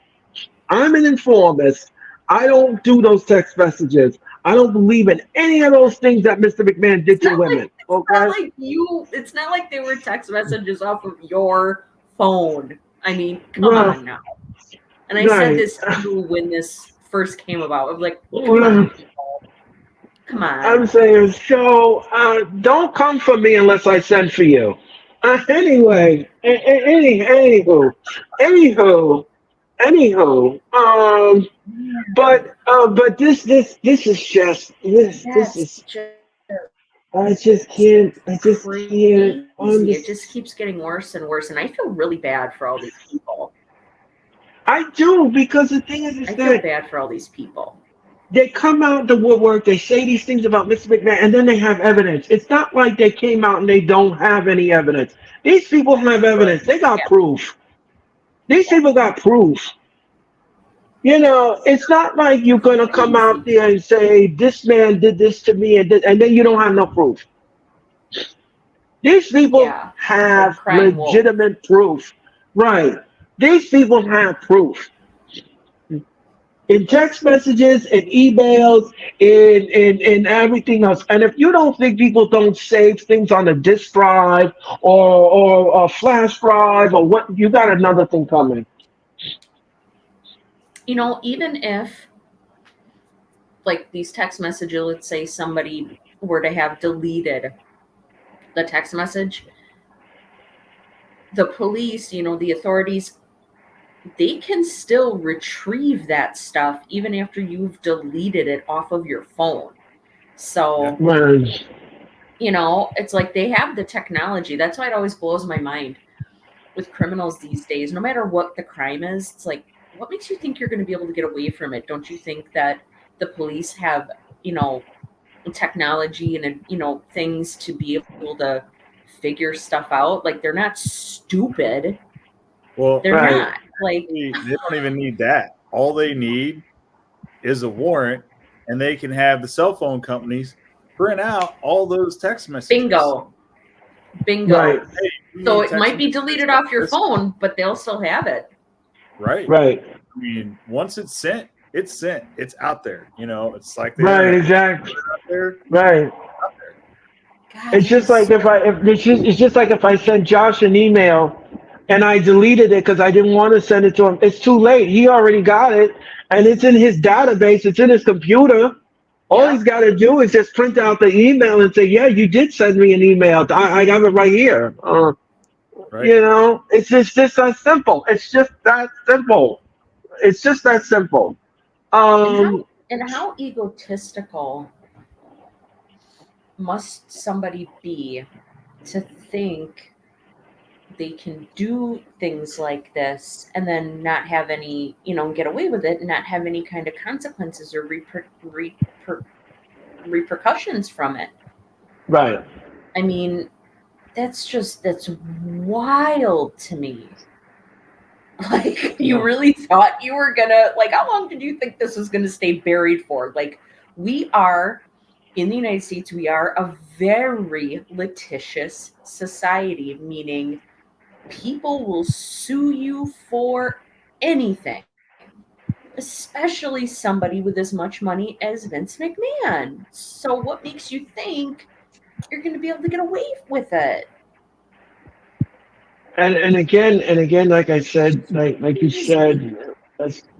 I'm an informist. I don't do those text messages. I don't believe in any of those things that Mr. McMahon did to women. Okay? it's not like they were text messages off of your phone. I mean, come Well, on now. And I said right. this to you when this first came about. I was like, come Well, on. Come I'm on. saying, so don't come for me unless I send for you. Anyway, anywho, but this is just this That's is just I just can't crazy. It just keeps getting worse and worse. And I feel really bad for all these people. I do, because the thing is I feel that bad for all these people. they come out the woodwork, they say these things about Mr. McMahon, and then they have evidence. It's not like they came out and they don't have any evidence. These people have evidence. They got Yeah. proof. These people got proof. It's not like you're gonna come out there and say this man did this to me, and then you don't have no proof. These people Yeah. have Like crying wolf. legitimate proof. Right. These people have proof. In text messages, in emails, in everything else. And if you don't think people don't save things on a disk drive or a flash drive or what, you got another thing coming. Even if, like, these text messages, let's say somebody were to have deleted the text message, the police, the authorities, they can still retrieve that stuff even after you've deleted it off of your phone. So, Right. it's like they have the technology. That's why it always blows my mind with criminals these days. No matter what the crime is, it's like, what makes you think you're going to be able to get away from it? Don't you think that the police have, technology and, things to be able to figure stuff out? Like, they're not stupid. Well, They're Right. not. Like, they don't even need that. All they need is a warrant, and they can have the cell phone companies print out all those text messages. bingo. Right. Hey, you So need it text might be messages deleted about off your this? phone, but they'll still have it. Right. Right. I mean, once it's sent, it's sent. It's out there. It's like the Right. internet. Exactly. It's out there. Right. God, It's just like it's just like if I sent Josh an email and I deleted it because I didn't want to send it to him. It's too late. He already got it, and it's in his database. It's in his computer. All Yeah. he's got to do is just print out the email and say, "Yeah, you did send me an email. I got it right here." Right. It's just that simple. It's just that simple. It's just that simple. And how egotistical must somebody be to think they can do things like this and then not have any, get away with it and not have any kind of consequences or repercussions from it? Right. I mean, that's wild to me. Like, you really thought you were gonna, like, how long did you think this was gonna stay buried for? Like, we are, in the United States, we are a very litigious society, meaning people will sue you for anything, especially somebody with as much money as Vince McMahon. So what makes you think you're going to be able to get away with it? And again, like I said, like you said,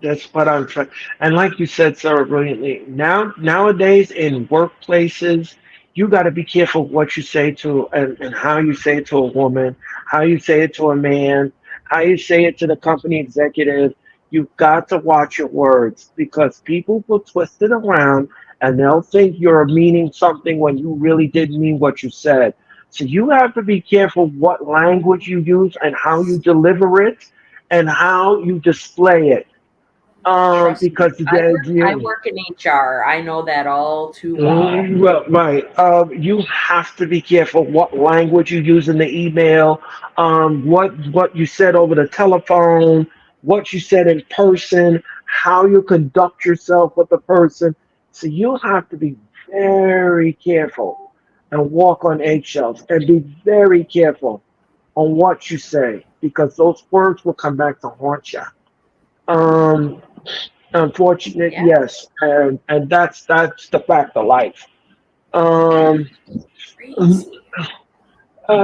that's what I'm trying. And like you said, Sarah, brilliantly. Nowadays in workplaces, you got to be careful what you say to and how you say it to a woman, how you say it to a man, how you say it to the company executive. You've got to watch your words because people will twist it around and they'll think you're meaning something when you really didn't mean what you said. So you have to be careful what language you use and how you deliver it and how you display it. Trust me, Because I work in HR. I know that all too well. well, right. You have to be careful what language you use in the email, what you said over the telephone, what you said in person, how you conduct yourself with the person. So you have to be very careful and walk on eggshells and be very careful on what you say because those words will come back to haunt you. Um, Unfortunate, Yeah, yes, and that's the fact of life. Um, crazy.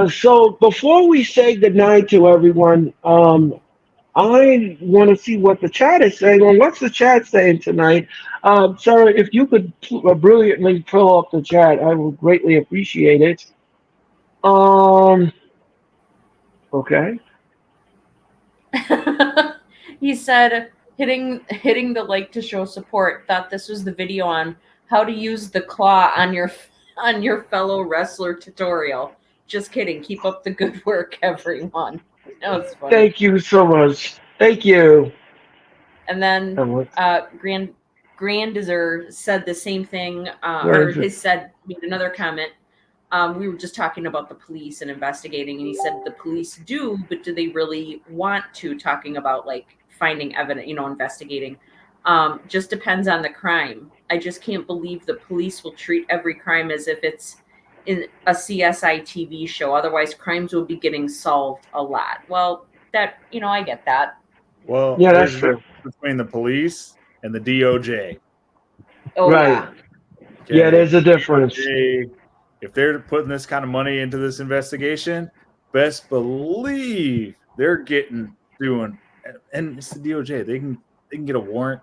so before we say goodnight to everyone, I want to see what the chat is saying. Well, what's the chat saying tonight? Sarah, if you could brilliantly pull up the chat, I would greatly appreciate it. Um, okay. He said, hitting the like to show support. Thought this was the video on how to use the claw on your fellow wrestler tutorial. Just kidding. Keep up the good work, everyone. That was funny. Thank you so much. Thank you. And then And what- Grandizer said the same thing, where or is it? his said made another comment. We were just talking about the police and investigating, and he said the police do, but do they really want to? Talking about like finding evidence, investigating. Just depends on the crime. I just can't believe the police will treat every crime as if it's in a CSI TV show. Otherwise, crimes will be getting solved a lot. Well, I get that. Well, Yeah, there's that's a true. difference between the police and the DOJ. Oh Right. yeah, Yeah, Okay, there's a difference. if they're putting this kind of money into this investigation, best believe they're doing, and it's the DOJ. They can get a warrant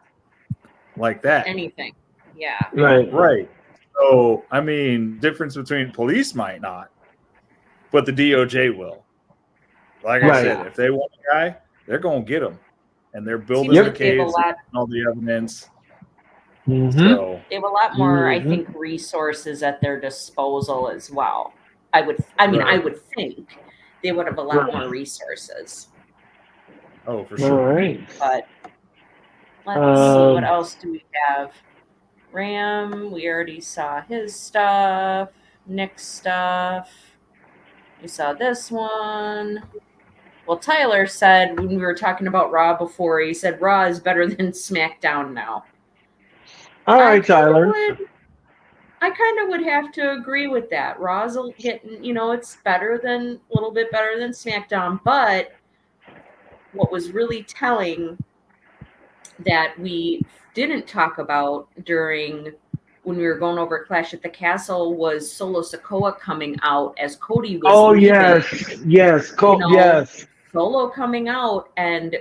like that, anything. Yeah. Right. right? So I mean, difference between police might not, but the DOJ will. Like I Right. said, if they want a guy, they're gonna get him, and they're building Seems the like they have a case, they're lot. getting all the evidence. Mm-hmm. So They have a lot more, I Mm-hmm. think, resources at their disposal as well. I right. would think they would have a lot more Right. resources. Oh, for All sure. right. But let's see, what Um, else do we have? Ram, we already saw his stuff. Nick's stuff. We saw this one. Well, Tyler said when we were talking about Raw before, he said Raw is better than SmackDown now. all I right, Tyler. kind of would have to agree with that. Raw's getting, it's a little bit better than SmackDown, but what was really telling that we didn't talk about during when we were going over Clash at the Castle was Solo Sikoa coming out as Cody was Oh leaving. yes, yes, yes. Solo coming out and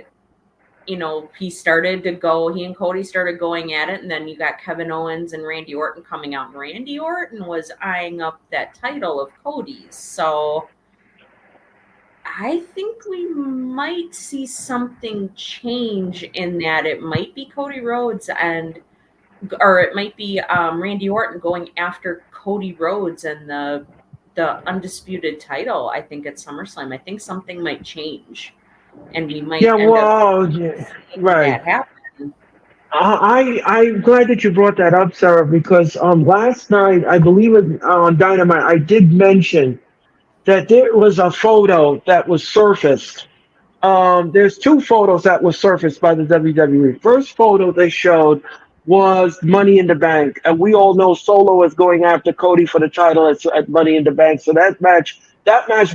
he and Cody started going at it, and then you got Kevin Owens and Randy Orton coming out, and Randy Orton was eyeing up that title of Cody's. So I think we might see something change in that. It might be Cody Rhodes or it might be Randy Orton going after Cody Rhodes and the undisputed title. I think at SummerSlam, I think something might change, and we might Yeah, end up well, yeah, seeing right. that happen. I'm glad that you brought that up, Sarah, because last night I believe on Dynamite I did mention that there was a photo that was surfaced. There's two photos that were surfaced by the WWE. First photo they showed was Money in the Bank, and we all know Solo is going after Cody for the title at Money in the Bank. So that match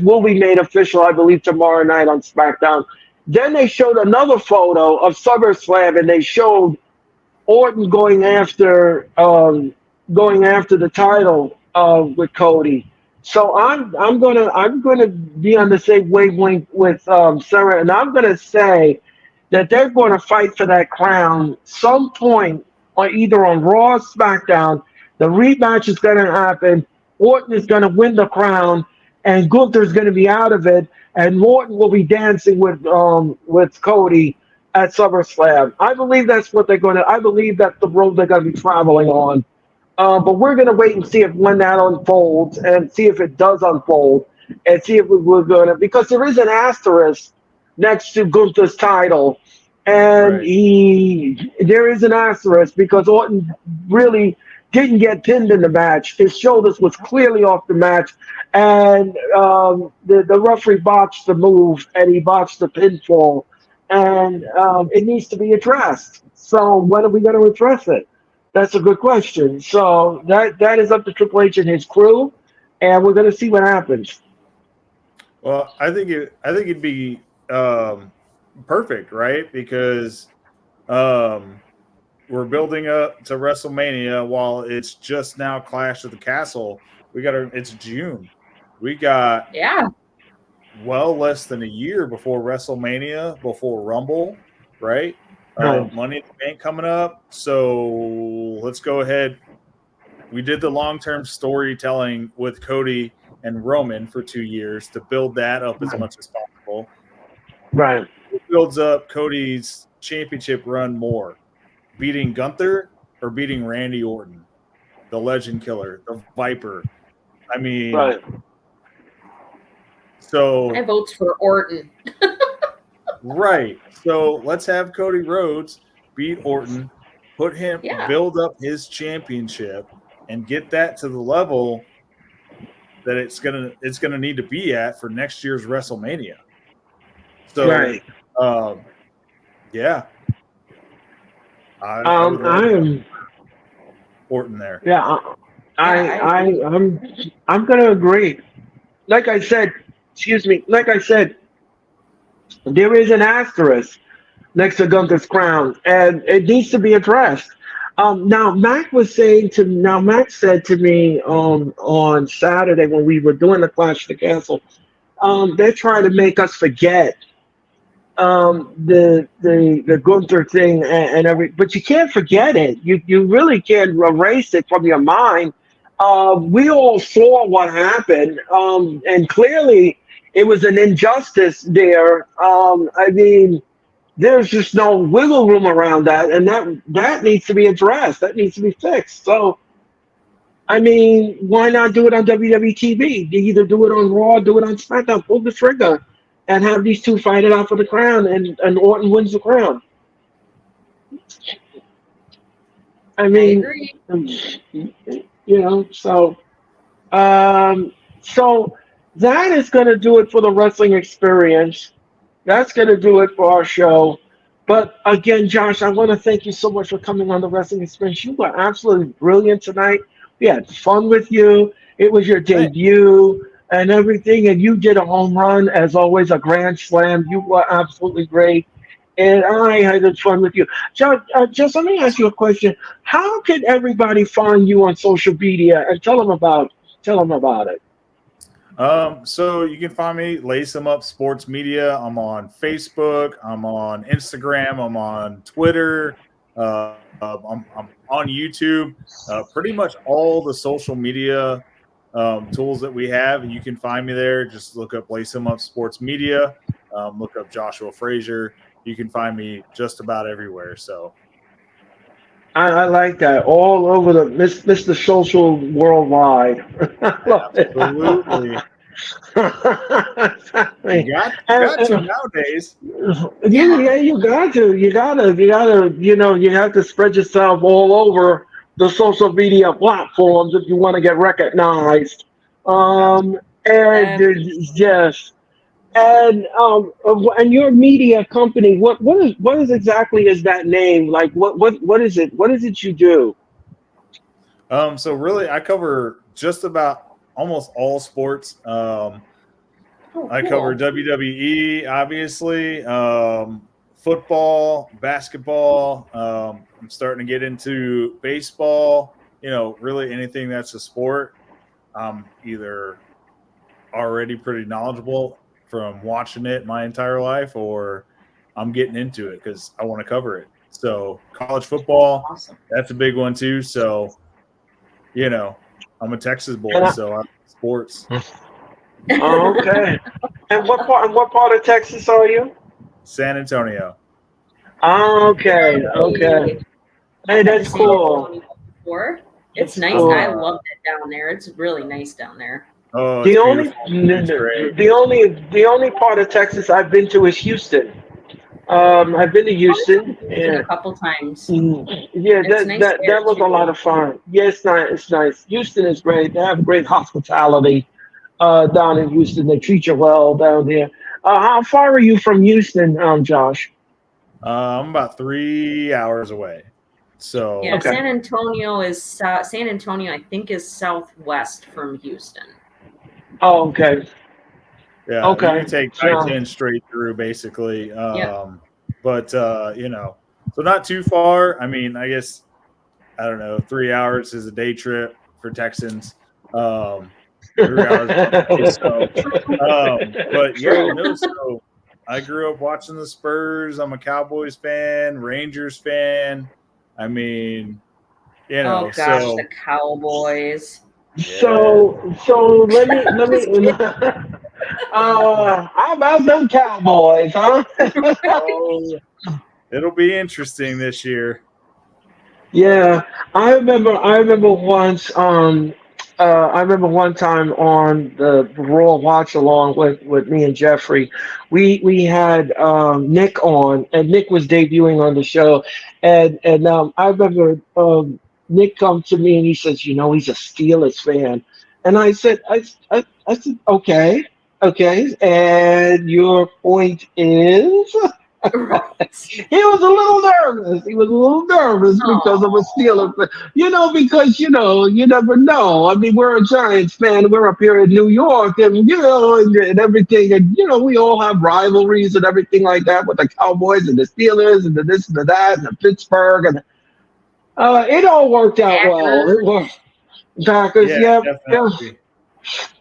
will be made official, I believe, tomorrow night on SmackDown. Then they showed another photo of SummerSlam, and they showed Orton going after the title with Cody. So I'm gonna be on the same wavelength with Sarah, and I'm gonna say that they're going to fight for that crown some point, or either on Raw or SmackDown. The rematch is going to happen. Orton is going to win the crown, and Gunther's going to be out of it, and Morton will be dancing with Cody at SummerSlam. I believe that's what they're going to. I believe that's the road they're going to be traveling on. But we're going to wait and see if when that unfolds, and see if it does unfold, and see if we're going to, because there is an asterisk next to Gunther's title, and there is an asterisk because Orton really didn't get pinned in the match. His shoulders was clearly off the match, and the referee botched the move, and he botched the pinfall, and it needs to be addressed. So when are we going to address it? That's a good question. So that is up to Triple H and his crew, and we're going to see what happens. Well, I think it'd be perfect, right? Because we're building up to WrestleMania while it's just now Clash of the Castle. It's June. We got well less than a year before WrestleMania, before Rumble, right? Money in the Bank coming up. So let's go ahead. We did the long-term storytelling with Cody and Roman for 2 years to build that up as much as possible. Right. It builds up Cody's championship run more. Beating Gunther or beating Randy Orton, the Legend Killer, the Viper. I mean, right. So I vote for Orton. Right. So let's have Cody Rhodes beat Orton, build up his championship, and get that to the level that it's gonna need to be at for next year's WrestleMania. So, right. Yeah, I am Orton there. Yeah, I'm gonna agree. Like I said, there is an asterisk next to Gunther's crown, and it needs to be addressed. Now, Mac said to me on Saturday when we were doing the Clash of the Castle, they're trying to make us forget the Gunther thing and but you can't forget it. You really can't erase it from your mind. We all saw what happened, and clearly it was an injustice there. I mean, there's just no wiggle room around that, and that needs to be addressed. That needs to be fixed. So, I mean, why not do it on WWE TV? You either do it on Raw, do it on SmackDown, pull the trigger, and have these two fight it out for the crown, and Orton wins the crown. I mean, so that is going to do it for the wrestling experience. That's going to do it for our show. But again, Josh, I want to thank you so much for coming on the wrestling experience. You were absolutely brilliant tonight. We had fun with you. It was your debut and everything, and you did a home run, as always, a grand slam. You were absolutely great, and I had fun with you. Josh, just let me ask you a question. How can everybody find you on social media, and tell them about it? So you can find me, Lace 'em Up Sports Media. I'm on Facebook. I'm on Instagram. I'm on Twitter. I'm on YouTube. Pretty much all the social media tools that we have, and you can find me there. Just look up Lace 'em Up Sports Media. Look up Joshua Frazier. You can find me just about everywhere. So I like that. All over the Mr. Social worldwide. Absolutely. You got to nowadays. Yeah, you got to. You have to spread yourself all over the social media platforms if you want to get recognized. Yes. And your media company, what is exactly is that name? Like what is it? What is it you do? So really I cover just about almost all sports. Oh, I cool. cover WWE, obviously, football, basketball. I'm starting to get into baseball. Really anything that's a sport. I'm either already pretty knowledgeable from watching it my entire life, or I'm getting into it because I want to cover it. So college football, Awesome. that's a big one too. So, I'm a Texas boy, And so I like sports. oh, okay. And what part of Texas are you? San Antonio. Oh, okay, okay. Hey, Hey, I've been to that's San cool. Antonio before. It's That's nice. I'm I cool. love it down there. It's really nice down there. Oh, it's The only beautiful. It's great. the only part of Texas I've been to is Houston. I've been to I've been Houston. to Houston Yeah. a couple times. Yeah, It's nice there that was a lot too. of fun. Yeah, it's nice. It's nice. Houston is great. They have great hospitality down in Houston. They treat you well down there. How far are you from Houston, Josh? I'm about 3 hours away. Yeah, So, Okay. San Antonio is San Antonio. I think is southwest from Houston. Oh, okay. yeah, you Okay. can take So, I-10 straight through basically. Yep. But, so not too far. I mean, I guess, I don't know, 3 hours is a day trip for Texans. Um, 3 hours is a day. So, but yeah, true. no, so I grew up watching the Spurs. I'm a Cowboys fan, Rangers fan. I mean, Oh gosh, the so Cowboys. yeah, So let Just me. kidding. How about them Cowboys, huh? oh, it'll be interesting this year. Yeah, I remember once. I remember one time on the Raw watch along with me and Jeffrey, we had Nick on, and Nick was debuting on the show, and I remember Nick come to me and he says, you know, he's a Steelers fan, and I said, okay, okay, and your point is. Right. He was a little nervous. He was a little nervous because of a Steelers Oh. fan. Because you never know. I mean, we're a Giants fan. We're up here in New York, and and everything, and we all have rivalries and everything like that with the Cowboys and the Steelers and the this and the that and the Pittsburgh, and it all worked out well. It Packers. was Packers, Yeah, yep, yeah. definitely.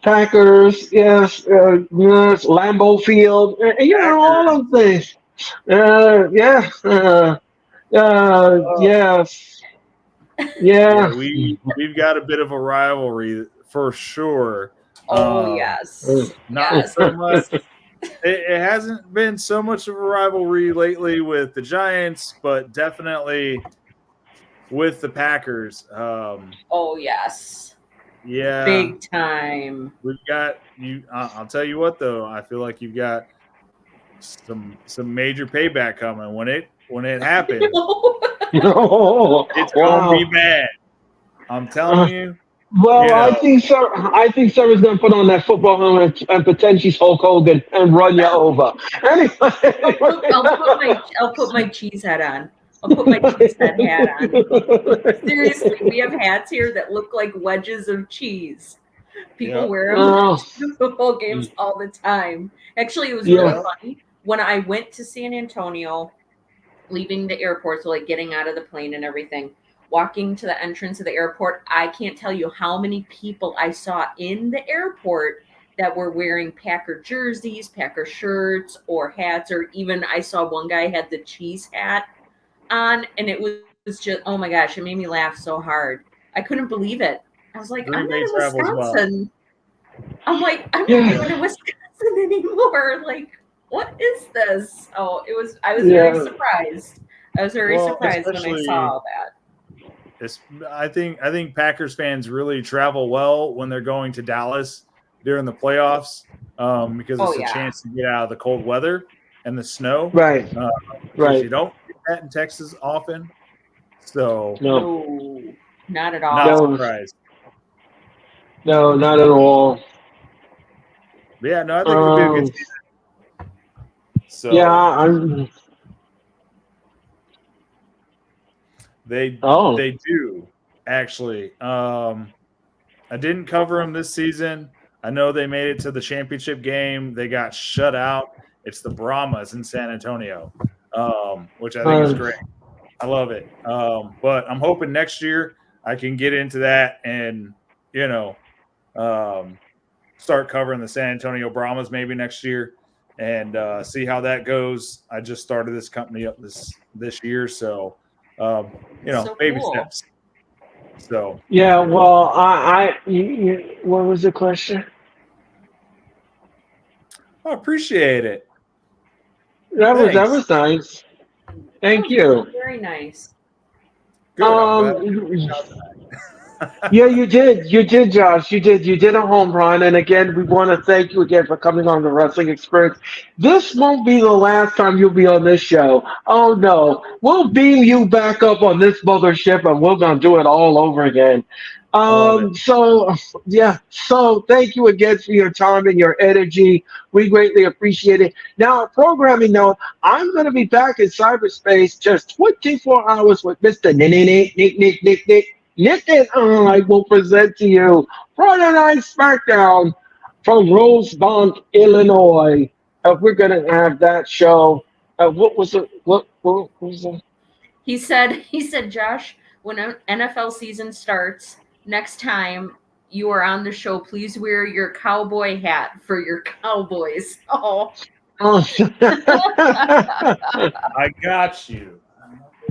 Packers, yes, yes, Lambeau Field, all Packers. of things. Yeah. Yes. Yeah, Yeah. we've got a bit of a rivalry for sure. Oh Um, yes. not Yes. so much. It hasn't been so much of a rivalry lately with the Giants, but definitely with the Packers. Oh yes. Yeah, Big time. we've got you. I'll tell you what, though, I feel like you've got some major payback coming when it happens. Oh, It's gonna be wow. bad. I'm telling Uh, you. well, You know, I think Sarah's going to put on that football helmet and pretend she's Hulk Hogan and run you over. I'll put my cheese head on. I'll put my cheese head hat on. Seriously, we have hats here that look like wedges of cheese. People yep, wear them Oh, to football games all the time. Actually, it was really yeah. yep. funny when I went to San Antonio, leaving the airport, so like getting out of the plane and everything, walking to the entrance of the airport. I can't tell you how many people I saw in the airport that were wearing Packer jerseys, Packer shirts, or hats, or even I saw one guy had the cheese hat on, and it was just, oh my gosh, it made me laugh so hard. I couldn't believe it. I was like, I'm Green Bay not in travels well. Wisconsin. I'm like, I'm not Yeah. even in Wisconsin anymore. Like, what is this? Oh, I was very Yeah. surprised. I was very Well, surprised when I especially saw that. I think Packers fans really travel well when they're going to Dallas during the playoffs, because Oh it's a yeah. chance to get out of the cold weather and the snow, Right. because you Right. don't get that in Texas often. So No. No, not at not all. No. surprised. No. Not at all. But yeah, no, I think it'll be a good Um. season. Yeah. So I'm. they Oh. they do actually. I didn't cover them this season, I know they made it to the championship game. They got shut out. It's the Brahmas in San Antonio, which I think is great. I love it. But I'm hoping next year I can get into that and, start covering the San Antonio Brahmas maybe next year and see how that goes. I just started this company up this year. So, So baby cool. steps. So Yeah, well, what was the question? I appreciate it. That Thanks. was nice. Thank That you. was very nice. Good. I'm glad. Yeah, you did, Josh. You did a home run, and again, we want to thank you again for coming on the Wrestling Experience. This won't be the last time you'll be on this show. Oh no, we'll beam you back up on this mothership, and we're gonna do it all over again. I love it. So yeah, so thank you again for your time and your energy. We greatly appreciate it. Now, programming note, I'm gonna be back in cyberspace just 24 hours with Mr. Nick. Nick and I will present to you Friday Night SmackDown from Rosemont, Illinois. We're gonna have that show. What was it? What was it? He said, Josh, when NFL season starts next time you are on the show, please wear your cowboy hat for your Cowboys. Oh, Oh. I got you.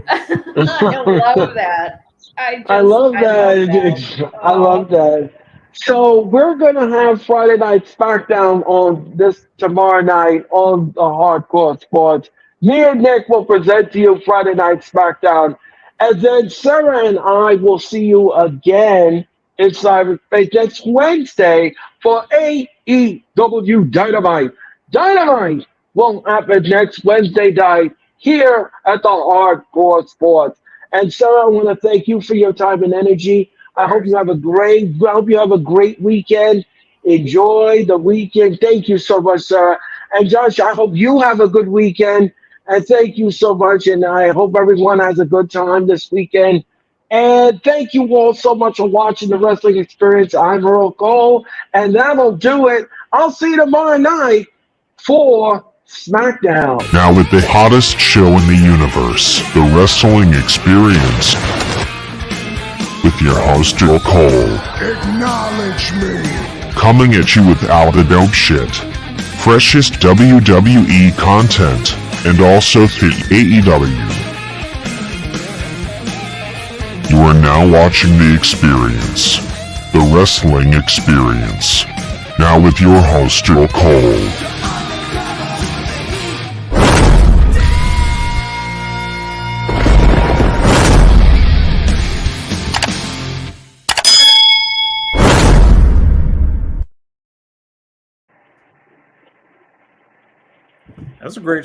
I love that. I love that. I love that. So we're gonna have Friday Night SmackDown on this tomorrow night on the Hardcore Sports. Me and Nick will present to you Friday Night SmackDown, and then Sarah and I will see you again in cyberspace next Wednesday for AEW Dynamite. Dynamite will happen next Wednesday night here at the Hardcore Sports. And Sarah, I want to thank you for your time and energy. I hope you have a great weekend. Enjoy the weekend. Thank you so much, Sarah. And Josh, I hope you have a good weekend. And thank you so much. And I hope everyone has a good time this weekend. And thank you all so much for watching the Wrestling Experience. I'm Earl Cole, and that'll do it. I'll see you tomorrow night for SmackDown. Now with the hottest show in the universe, the Wrestling Experience, with your host, Earl Cole. Acknowledge me. Coming at you with all the dope shit, freshest WWE content, and also the AEW. You are now watching The Experience, the Wrestling Experience. Now with your host, Earl Cole. That's a great